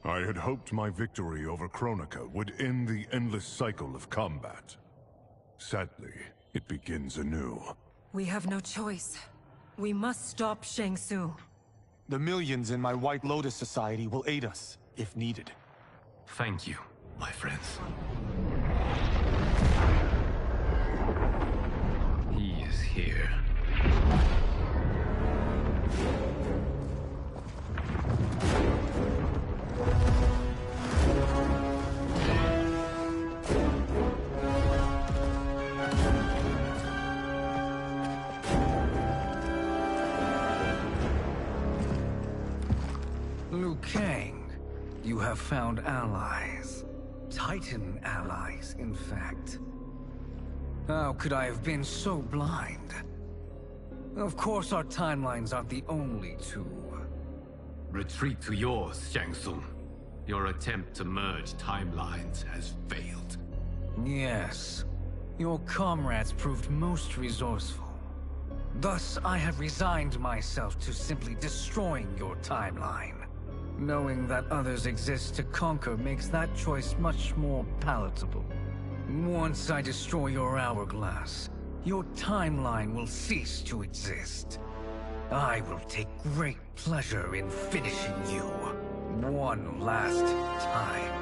I had hoped my victory over Chronica would end the endless cycle of combat. Sadly, it begins anew. We have no choice. We must stop Shang Tsung. The millions in my White Lotus Society will aid us, if needed. Thank you, my friends. He is here. Liu Kang, you have found allies. Titan allies, in fact. How could I have been so blind? Of course our timelines aren't the only two. Retreat to yours, Shang Tsung. Your attempt to merge timelines has failed. Yes. Your comrades proved most resourceful. Thus, I have resigned myself to simply destroying your timeline. Knowing that others exist to conquer makes that choice much more palatable. Once I destroy your hourglass, your timeline will cease to exist. I will take great pleasure in finishing you one last time.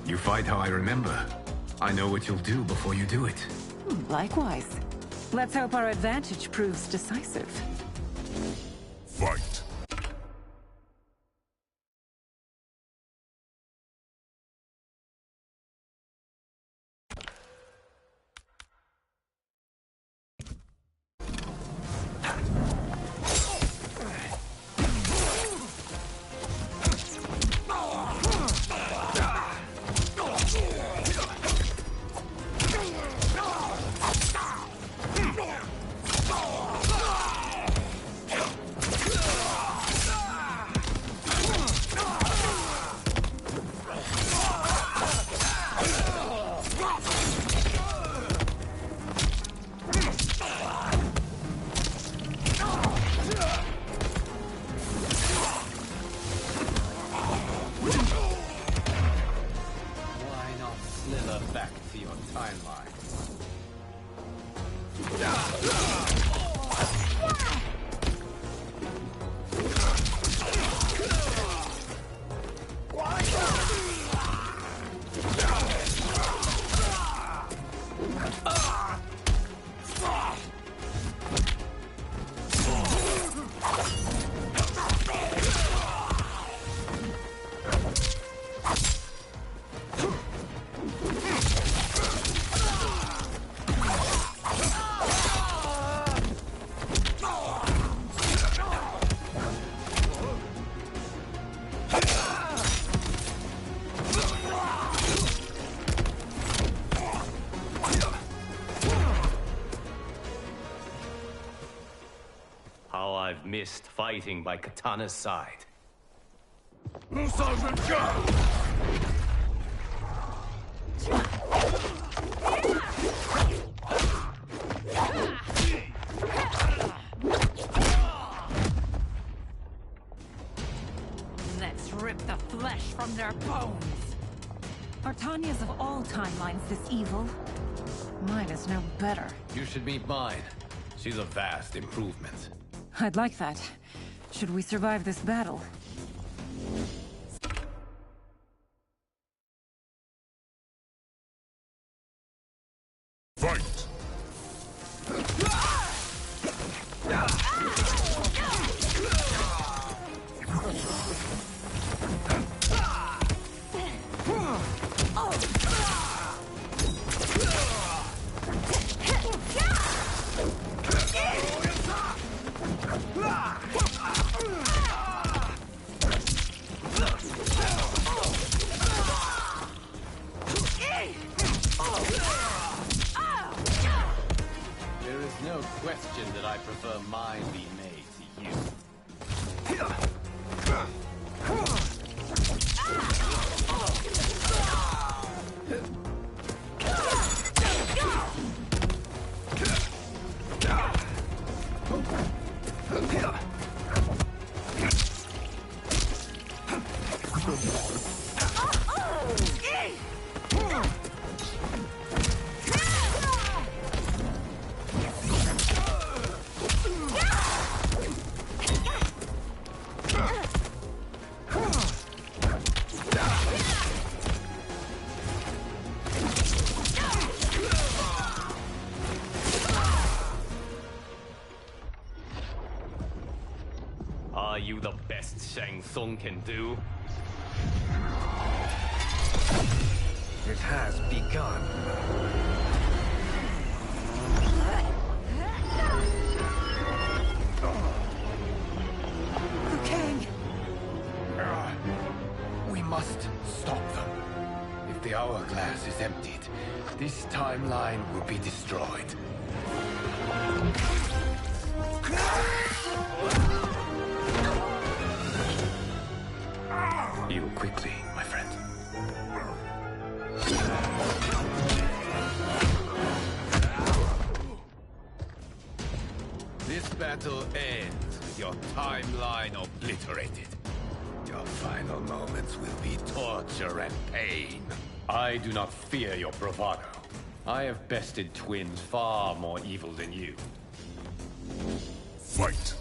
You fight how I remember. I know what you'll do before you do it. Likewise. Let's hope our advantage proves decisive. Fight. Back to your timeline. How I've missed fighting by Katana's side. Let's rip the flesh from their bones. Are Tanya's of all timelines this evil? Mine is no better. You should meet mine. She's a vast improvement. I'd like that. Should we survive this battle? Fight! There is no question that I prefer mine be made to you. Are you the best Shang Tsung can do? It has begun. We must stop them. If the hour hourglass is emptied, this timeline will be destroyed. Heal quickly, my friend. This battle ends with your timeline obliterated. Your final moments will be torture and pain. I do not fear your bravado. I have bested twins far more evil than you. Fight!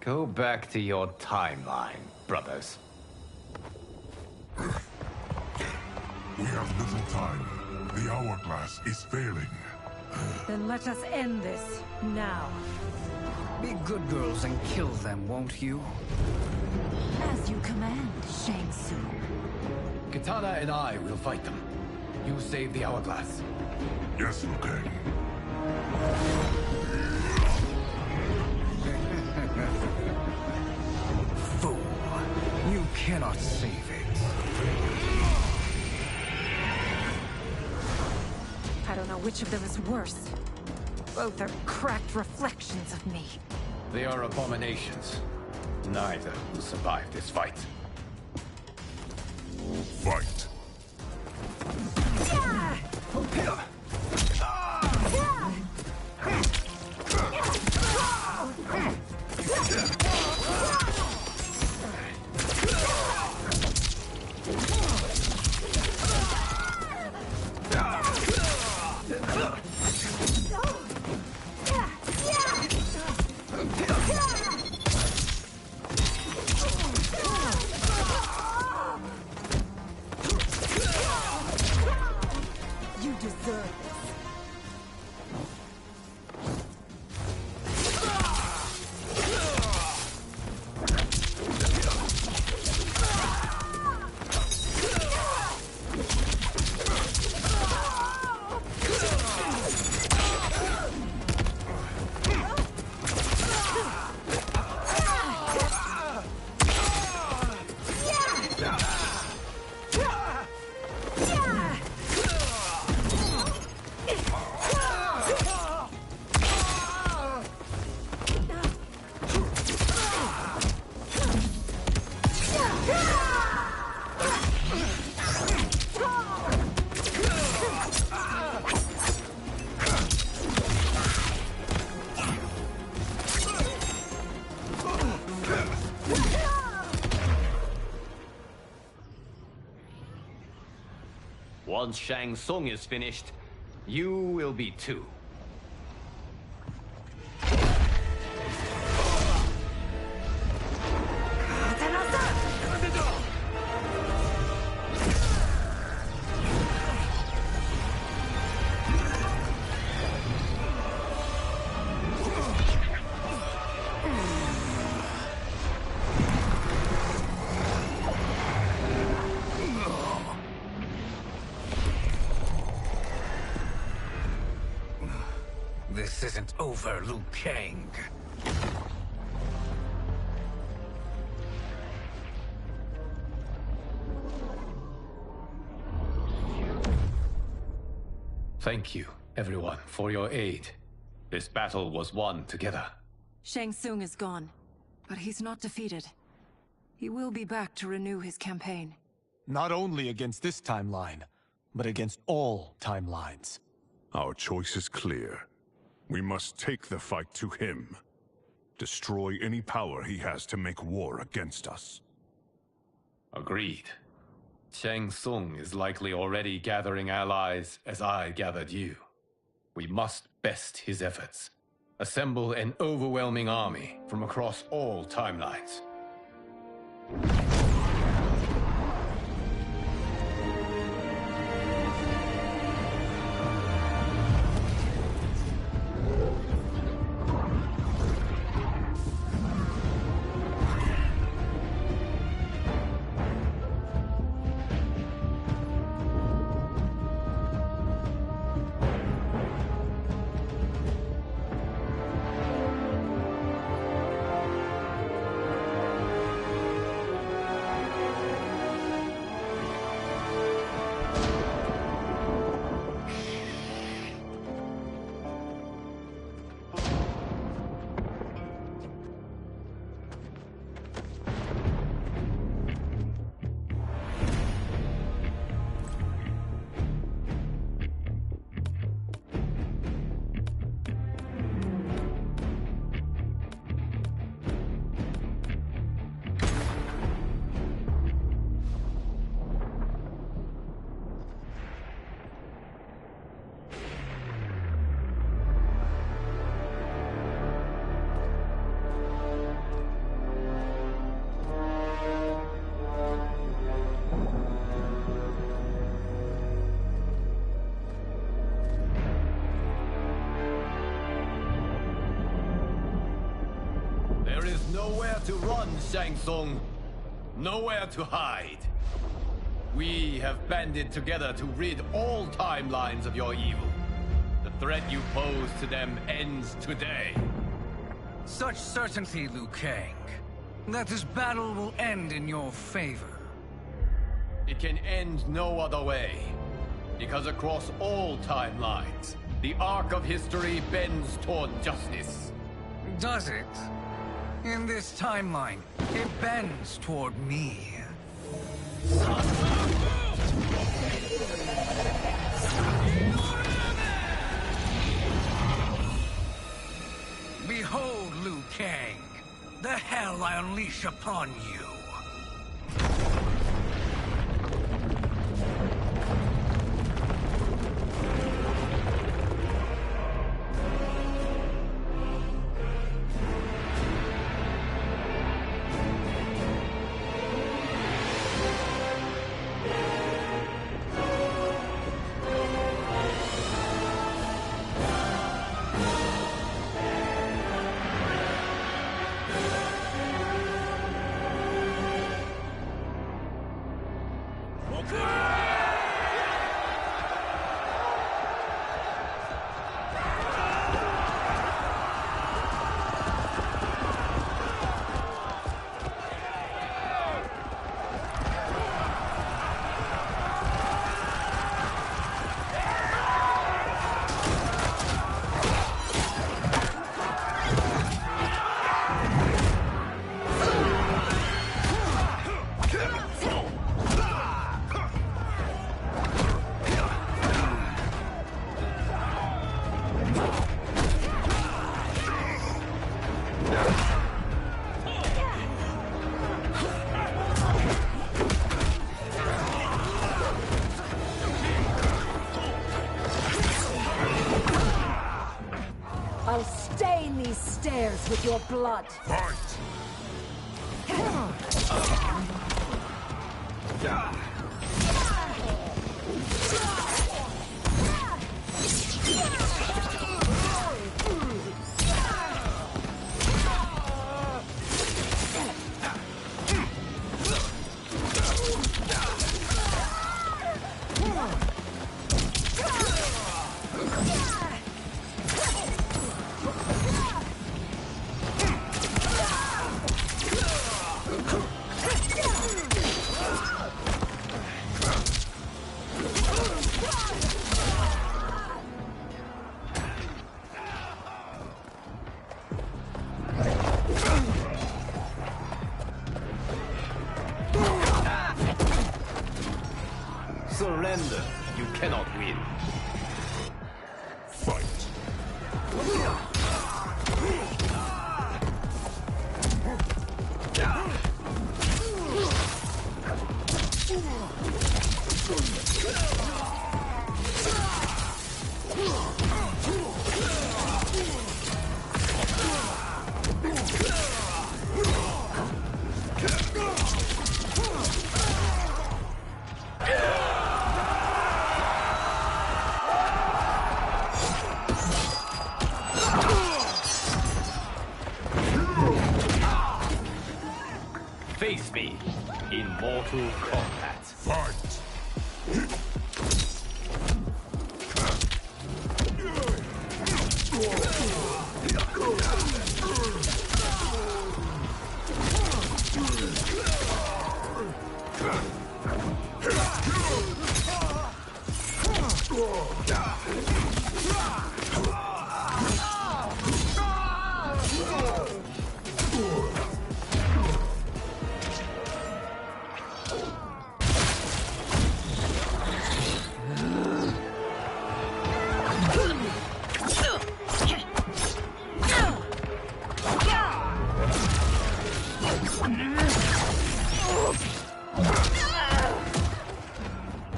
Go back to your timeline, brothers. We have little time. The hourglass is failing. Then let us end this, now. Be good girls and kill them, won't you? As you command, Shang Tsung. Katana and I will fight them. You save the hourglass. Yes, Liu Kang. Fool. You cannot save it. I don't know which of them is worse. Both are cracked reflections of me. They are abominations. Neither will survive this fight. Fight! You deserve this. Once Shang Tsung is finished, you will be too. This isn't over, Liu Kang. Thank you, everyone, for your aid. This battle was won together. Shang Tsung is gone, but he's not defeated. He will be back to renew his campaign. Not only against this timeline, but against all timelines. Our choice is clear. We must take the fight to him. Destroy any power he has to make war against us. Agreed. Shang Tsung is likely already gathering allies as I gathered you. We must best his efforts. Assemble an overwhelming army from across all timelines. Nowhere to run, Shang Tsung. Nowhere to hide. We have banded together to rid all timelines of your evil. The threat you pose to them ends today. Such certainty, Liu Kang, that this battle will end in your favor. It can end no other way. Because across all timelines, the arc of history bends toward justice. Does it? In this timeline, it bends toward me. Behold, Liu Kang, the hell I unleash upon you. I'll stain these stairs with your blood. Fight! Surrender. You cannot win. Fight. Face me in Mortal Kombat. Fight!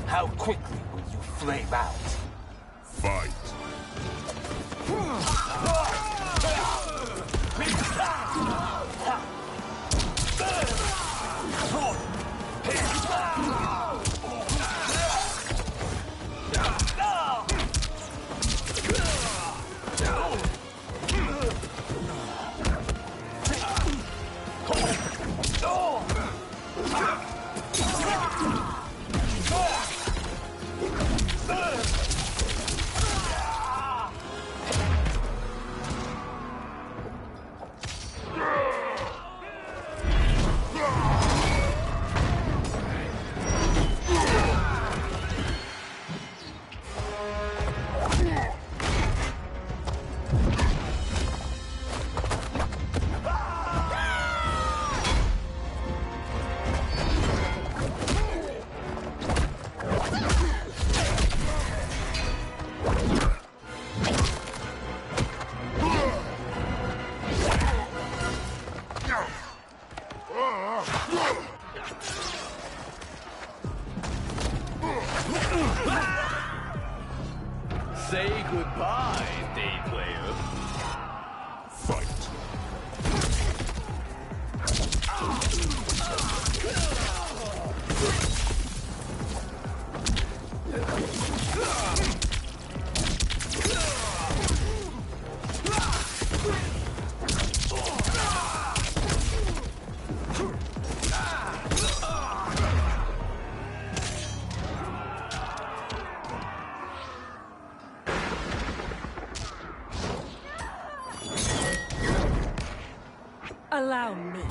How quickly will you flame out? Fight! Say goodbye, day player. Fight! Allow me.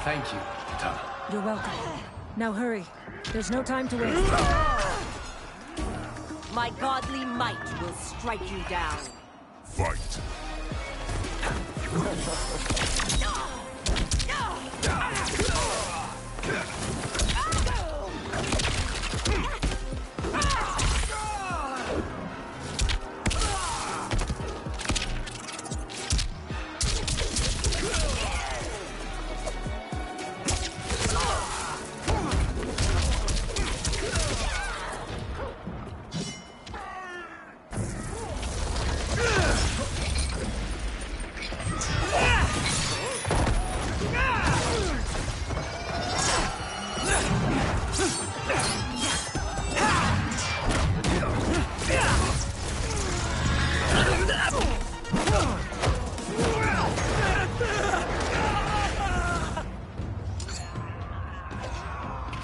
Thank you, Tana. You're welcome. Now hurry. There's no time to waste. My godly might will strike you down. Fight!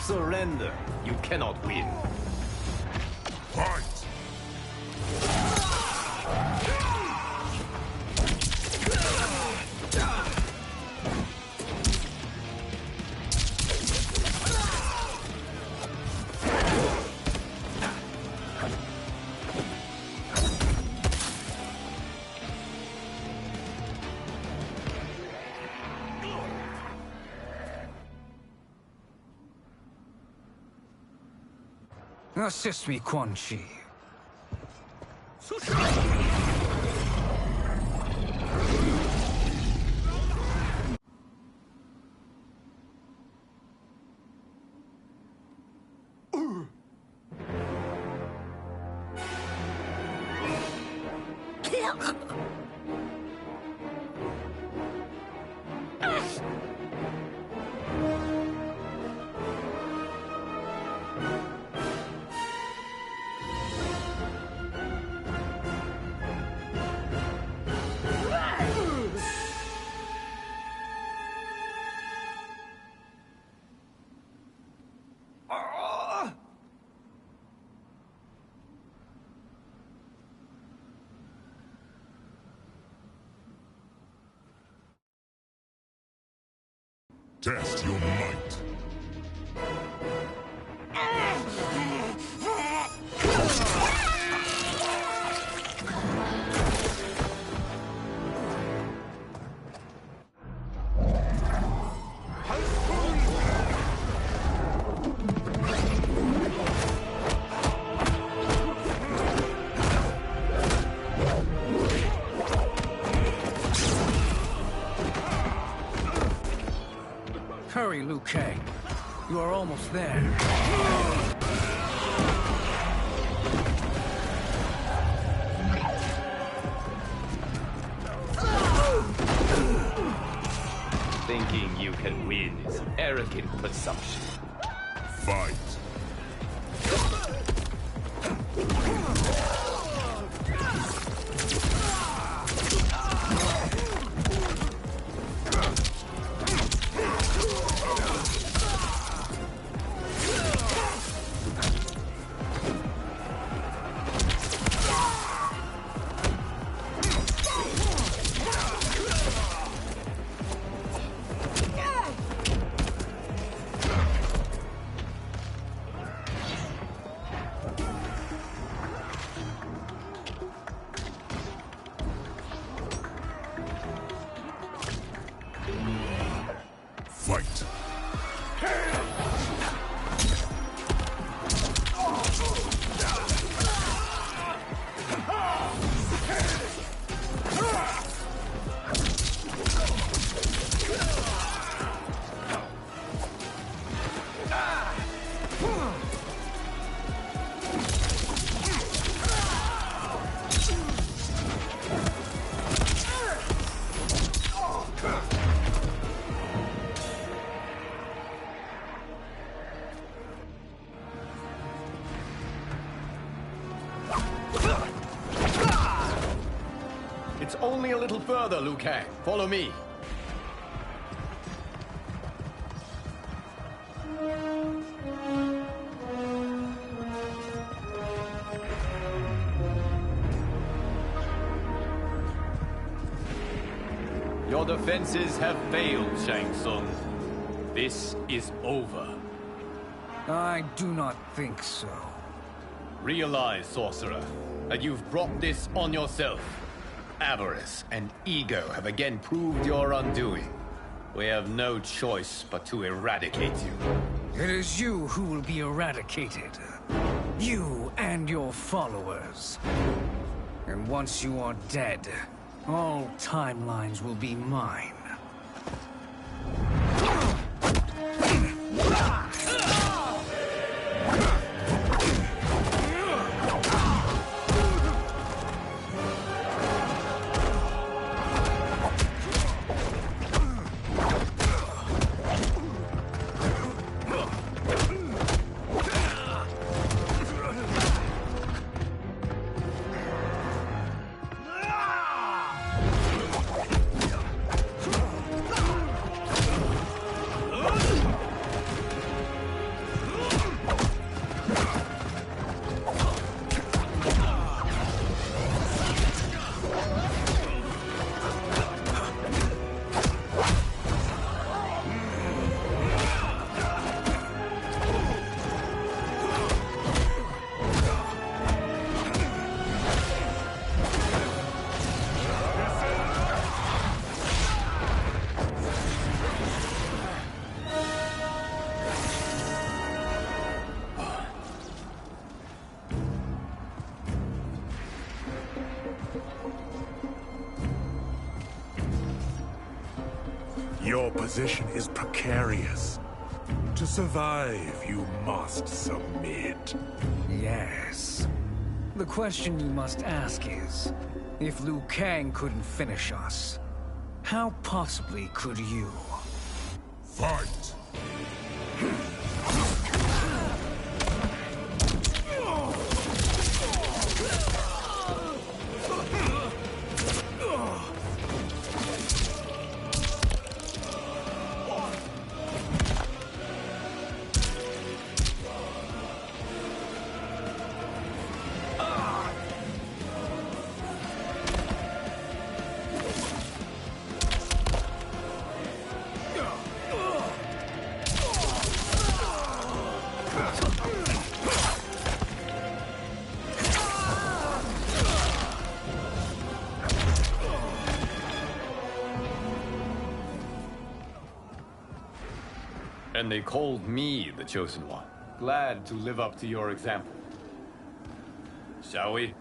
Surrender. You cannot win. Fight! Assist me, Quan Chi. Test your might. Hurry, Liu Kang. You are almost there. Thinking you can win is arrogant presumption. Fight. Fight. It's only a little further, Liu Kang. Follow me. Your defenses have failed, Shang Tsung. This is over. I do not think so. Realize, sorcerer, that you've brought this on yourself. Avarice and ego have again proved your undoing. We have no choice but to eradicate you. It is you who will be eradicated. You and your followers. And once you are dead, all timelines will be mine. Your position is precarious. To survive, you must submit. Yes. The question you must ask is, if Liu Kang couldn't finish us, how possibly could you? Fight! And they called me the Chosen One. Glad to live up to your example. Shall we?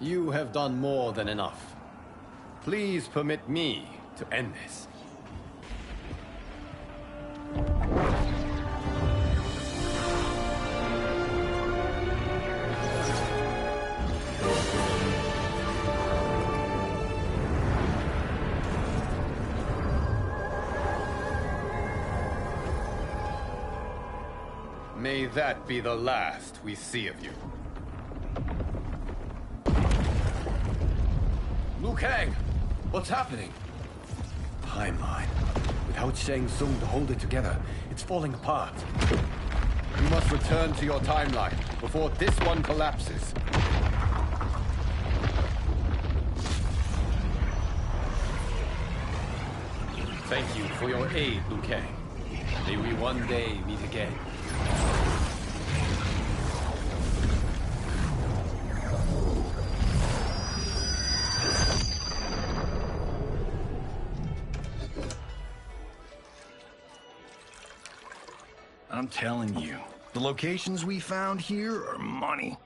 You have done more than enough. Please permit me to end this. May that be the last we see of you. Liu Kang! What's happening? Timeline. Without Shang Tsung to hold it together, it's falling apart. You must return to your timeline before this one collapses. Thank you for your aid, Liu Kang. May we one day meet again. I'm telling you, the locations we found here are money.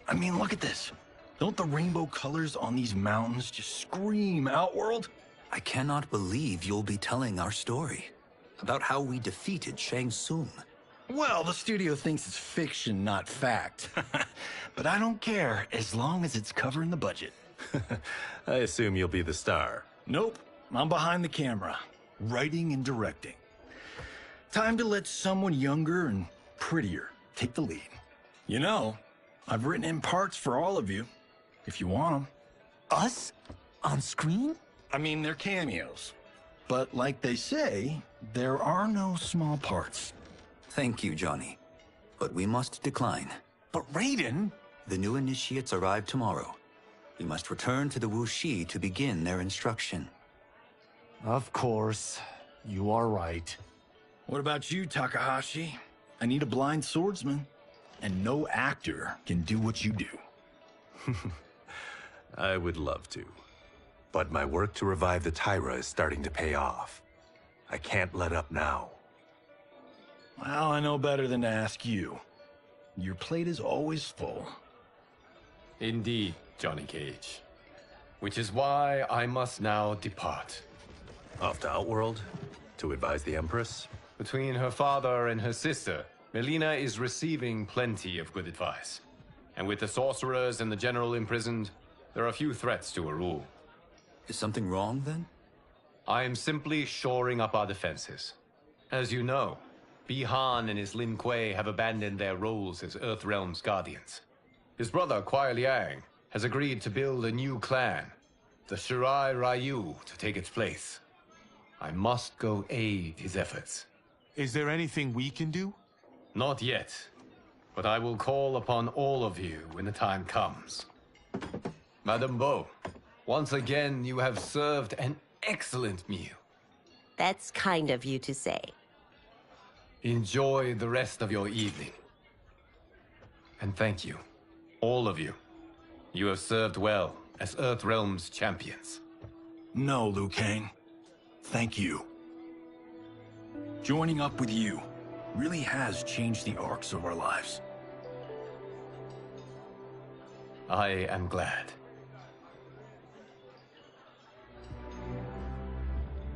I mean, look at this. Don't the rainbow colors on these mountains just scream Outworld? I cannot believe you'll be telling our story about how we defeated Shang Tsung. Well, the studio thinks it's fiction, not fact. But I don't care, as long as it's covering the budget. I assume you'll be the star. Nope, I'm behind the camera, writing and directing. Time to let someone younger and prettier take the lead. You know, I've written in parts for all of you, if you want them. Us? On screen? I mean, they're cameos. But like they say, there are no small parts. Thank you, Johnny. But we must decline. But Raiden? The new initiates arrive tomorrow. We must return to the Wuxi to begin their instruction. Of course. You are right. What about you, Takahashi? I need a blind swordsman. And no actor can do what you do. I would love to. But my work to revive the Tyra is starting to pay off. I can't let up now. Well, I know better than to ask you. Your plate is always full. Indeed, Johnny Cage. Which is why I must now depart. Off to Outworld? To advise the Empress? Between her father and her sister, Melina is receiving plenty of good advice. And with the sorcerers and the general imprisoned, there are few threats to her rule. Is something wrong, then? I am simply shoring up our defenses. As you know, Bi-Han and his Lin Kuei have abandoned their roles as Earthrealm's guardians. His brother, Kuai Liang, has agreed to build a new clan, the Shirai Ryu, to take its place. I must go aid his efforts. Is there anything we can do? Not yet, but I will call upon all of you when the time comes. Madame Bo, once again you have served an excellent meal. That's kind of you to say. Enjoy the rest of your evening. And thank you, all of you. You have served well as Earthrealm's champions. No, Liu Kang. Thank you. Joining up with you really has changed the arcs of our lives. I am glad.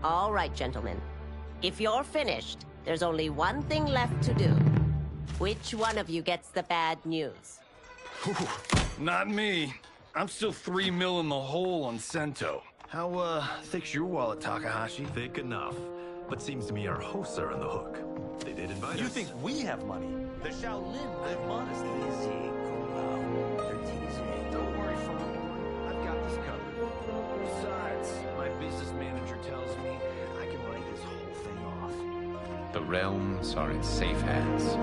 All right, gentlemen. If you're finished, there's only one thing left to do. Which one of you gets the bad news? Not me. I'm still 3 mil in the hole on Sento. How, thick's your wallet, Takahashi? Thick enough. But seems to me our hosts are on the hook. They did invite us. You think we have money? The Shaolin live modestly. Don't worry, Fondor. I've got this covered. Besides, my business manager tells me I can write this whole thing off. The realms are in safe hands.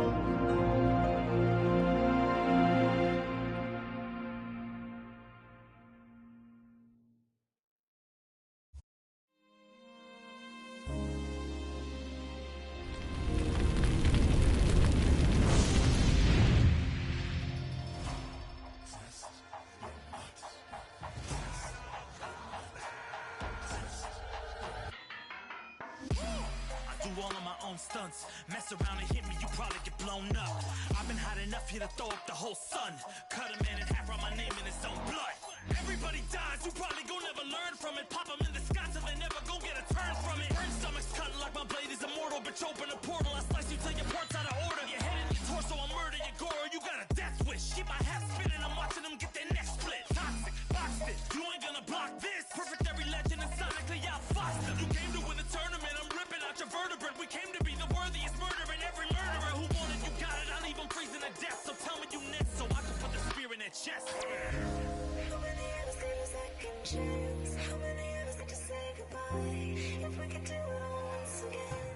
All of my own stunts. Mess around and hit me, you probably get blown up. I've been hot enough here to throw up the whole sun. Cut a man in half, write my name in his own blood. Everybody dies, you probably gon' never learn from it. Pop them in the sky till they never gon' get a turn from it. Burn stomachs cutting like my blade is immortal. Bitch, open a portal, I slice you till your parts out of order. Your head and your torso, I murder your gore. You got a death wish. Keep my hat spinning, I'm watching them get their neck split. Toxic, boxed it, you ain't gonna block this. Perfect every legend and sonically outfoxed them. You came to win the tournament, I'm ripping out your vertebrae. We came to be the worthiest murderer, and every murderer who wanted you got it. I'll leave them freezing to death. So tell me you next, so I can put the spear in their chest. How many of us get a second chance? How many of us get to say goodbye? If we could do it all once again,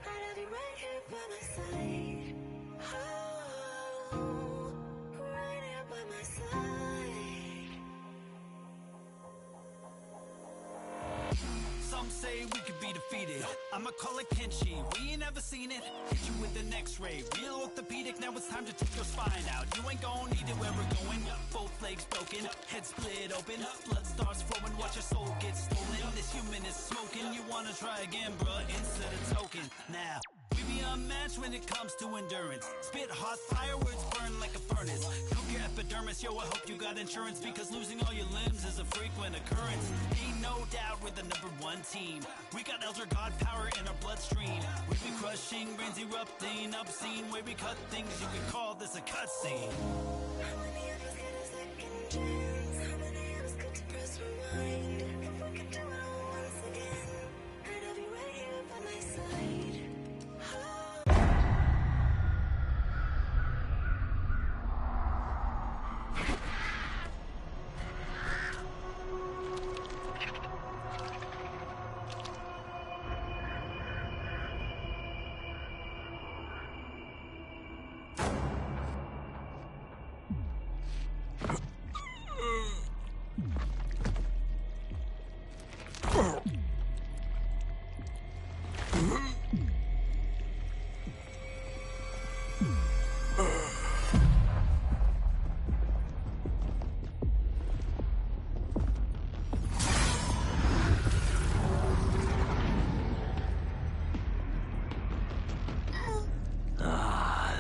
I'd have you right here by my side. Oh, right here by my side. Some say we could be defeated. I'ma call it Kenshi. We ain't ever seen it. Hit you with an X-ray. Real orthopedic. Now it's time to take your spine out. You ain't gon' need it where we're going. Both legs broken, head split open. Blood starts flowing. Watch your soul get stolen. This human is smoking. You wanna try again, bruh? Instead of token. Now we be unmatched when it comes to endurance. Spit hot fire, words burn like a furnace. Cook your epidermis, yo, I hope you got insurance, because losing all your limbs is a frequent occurrence. Ain't no doubt we're the #1 team. We got Elder God power in our bloodstream. We be crushing, brains erupting, obscene. Way we cut things, you could call this a cutscene. How many of us get a second chance? How many of us get to press rewind? If we could do it all once again, I'd have you right here by my side.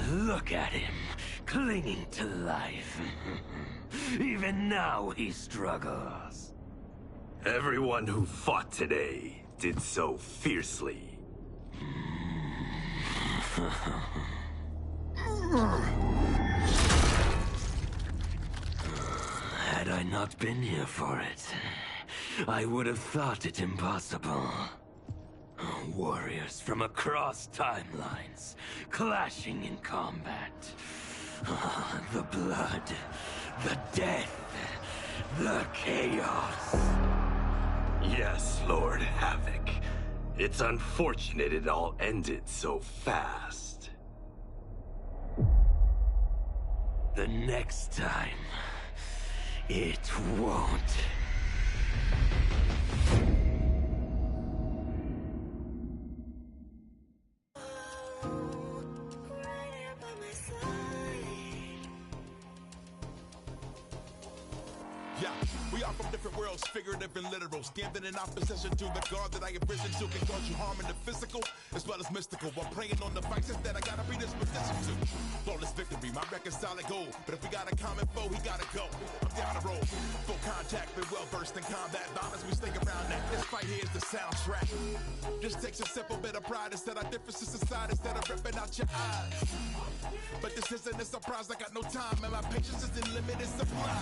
Look at him, clinging to life. Even now he struggles. Everyone who fought today did so fiercely. Had I not been here for it, I would have thought it impossible. Warriors from across timelines, clashing in combat. The blood, the death, the chaos. Yes, Lord Havoc. It's unfortunate it all ended so fast. The next time, it won't. Yeah. We are from different worlds, figurative and literal. Standing in opposition to the God that I have risen to can cause you harm in the physical as well as mystical. While praying on the vices that I gotta be this position to. Flawless victory, my record's solid gold. But if we got a common foe, he gotta go. I'm down the road, full contact, been well versed in combat violence. We stay around that. This fight here is the soundtrack. Just takes a simple bit of pride instead of differences aside, instead of ripping out your eyes. But this isn't a surprise, I got no time, and my patience is in limited supply.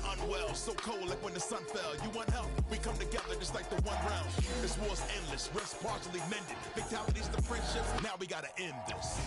I'm unwell, so cold like when the sun fell. You want help? We come together just like the one round. This war's endless, rest partially mended. Fatalities to friendships, now we gotta end this.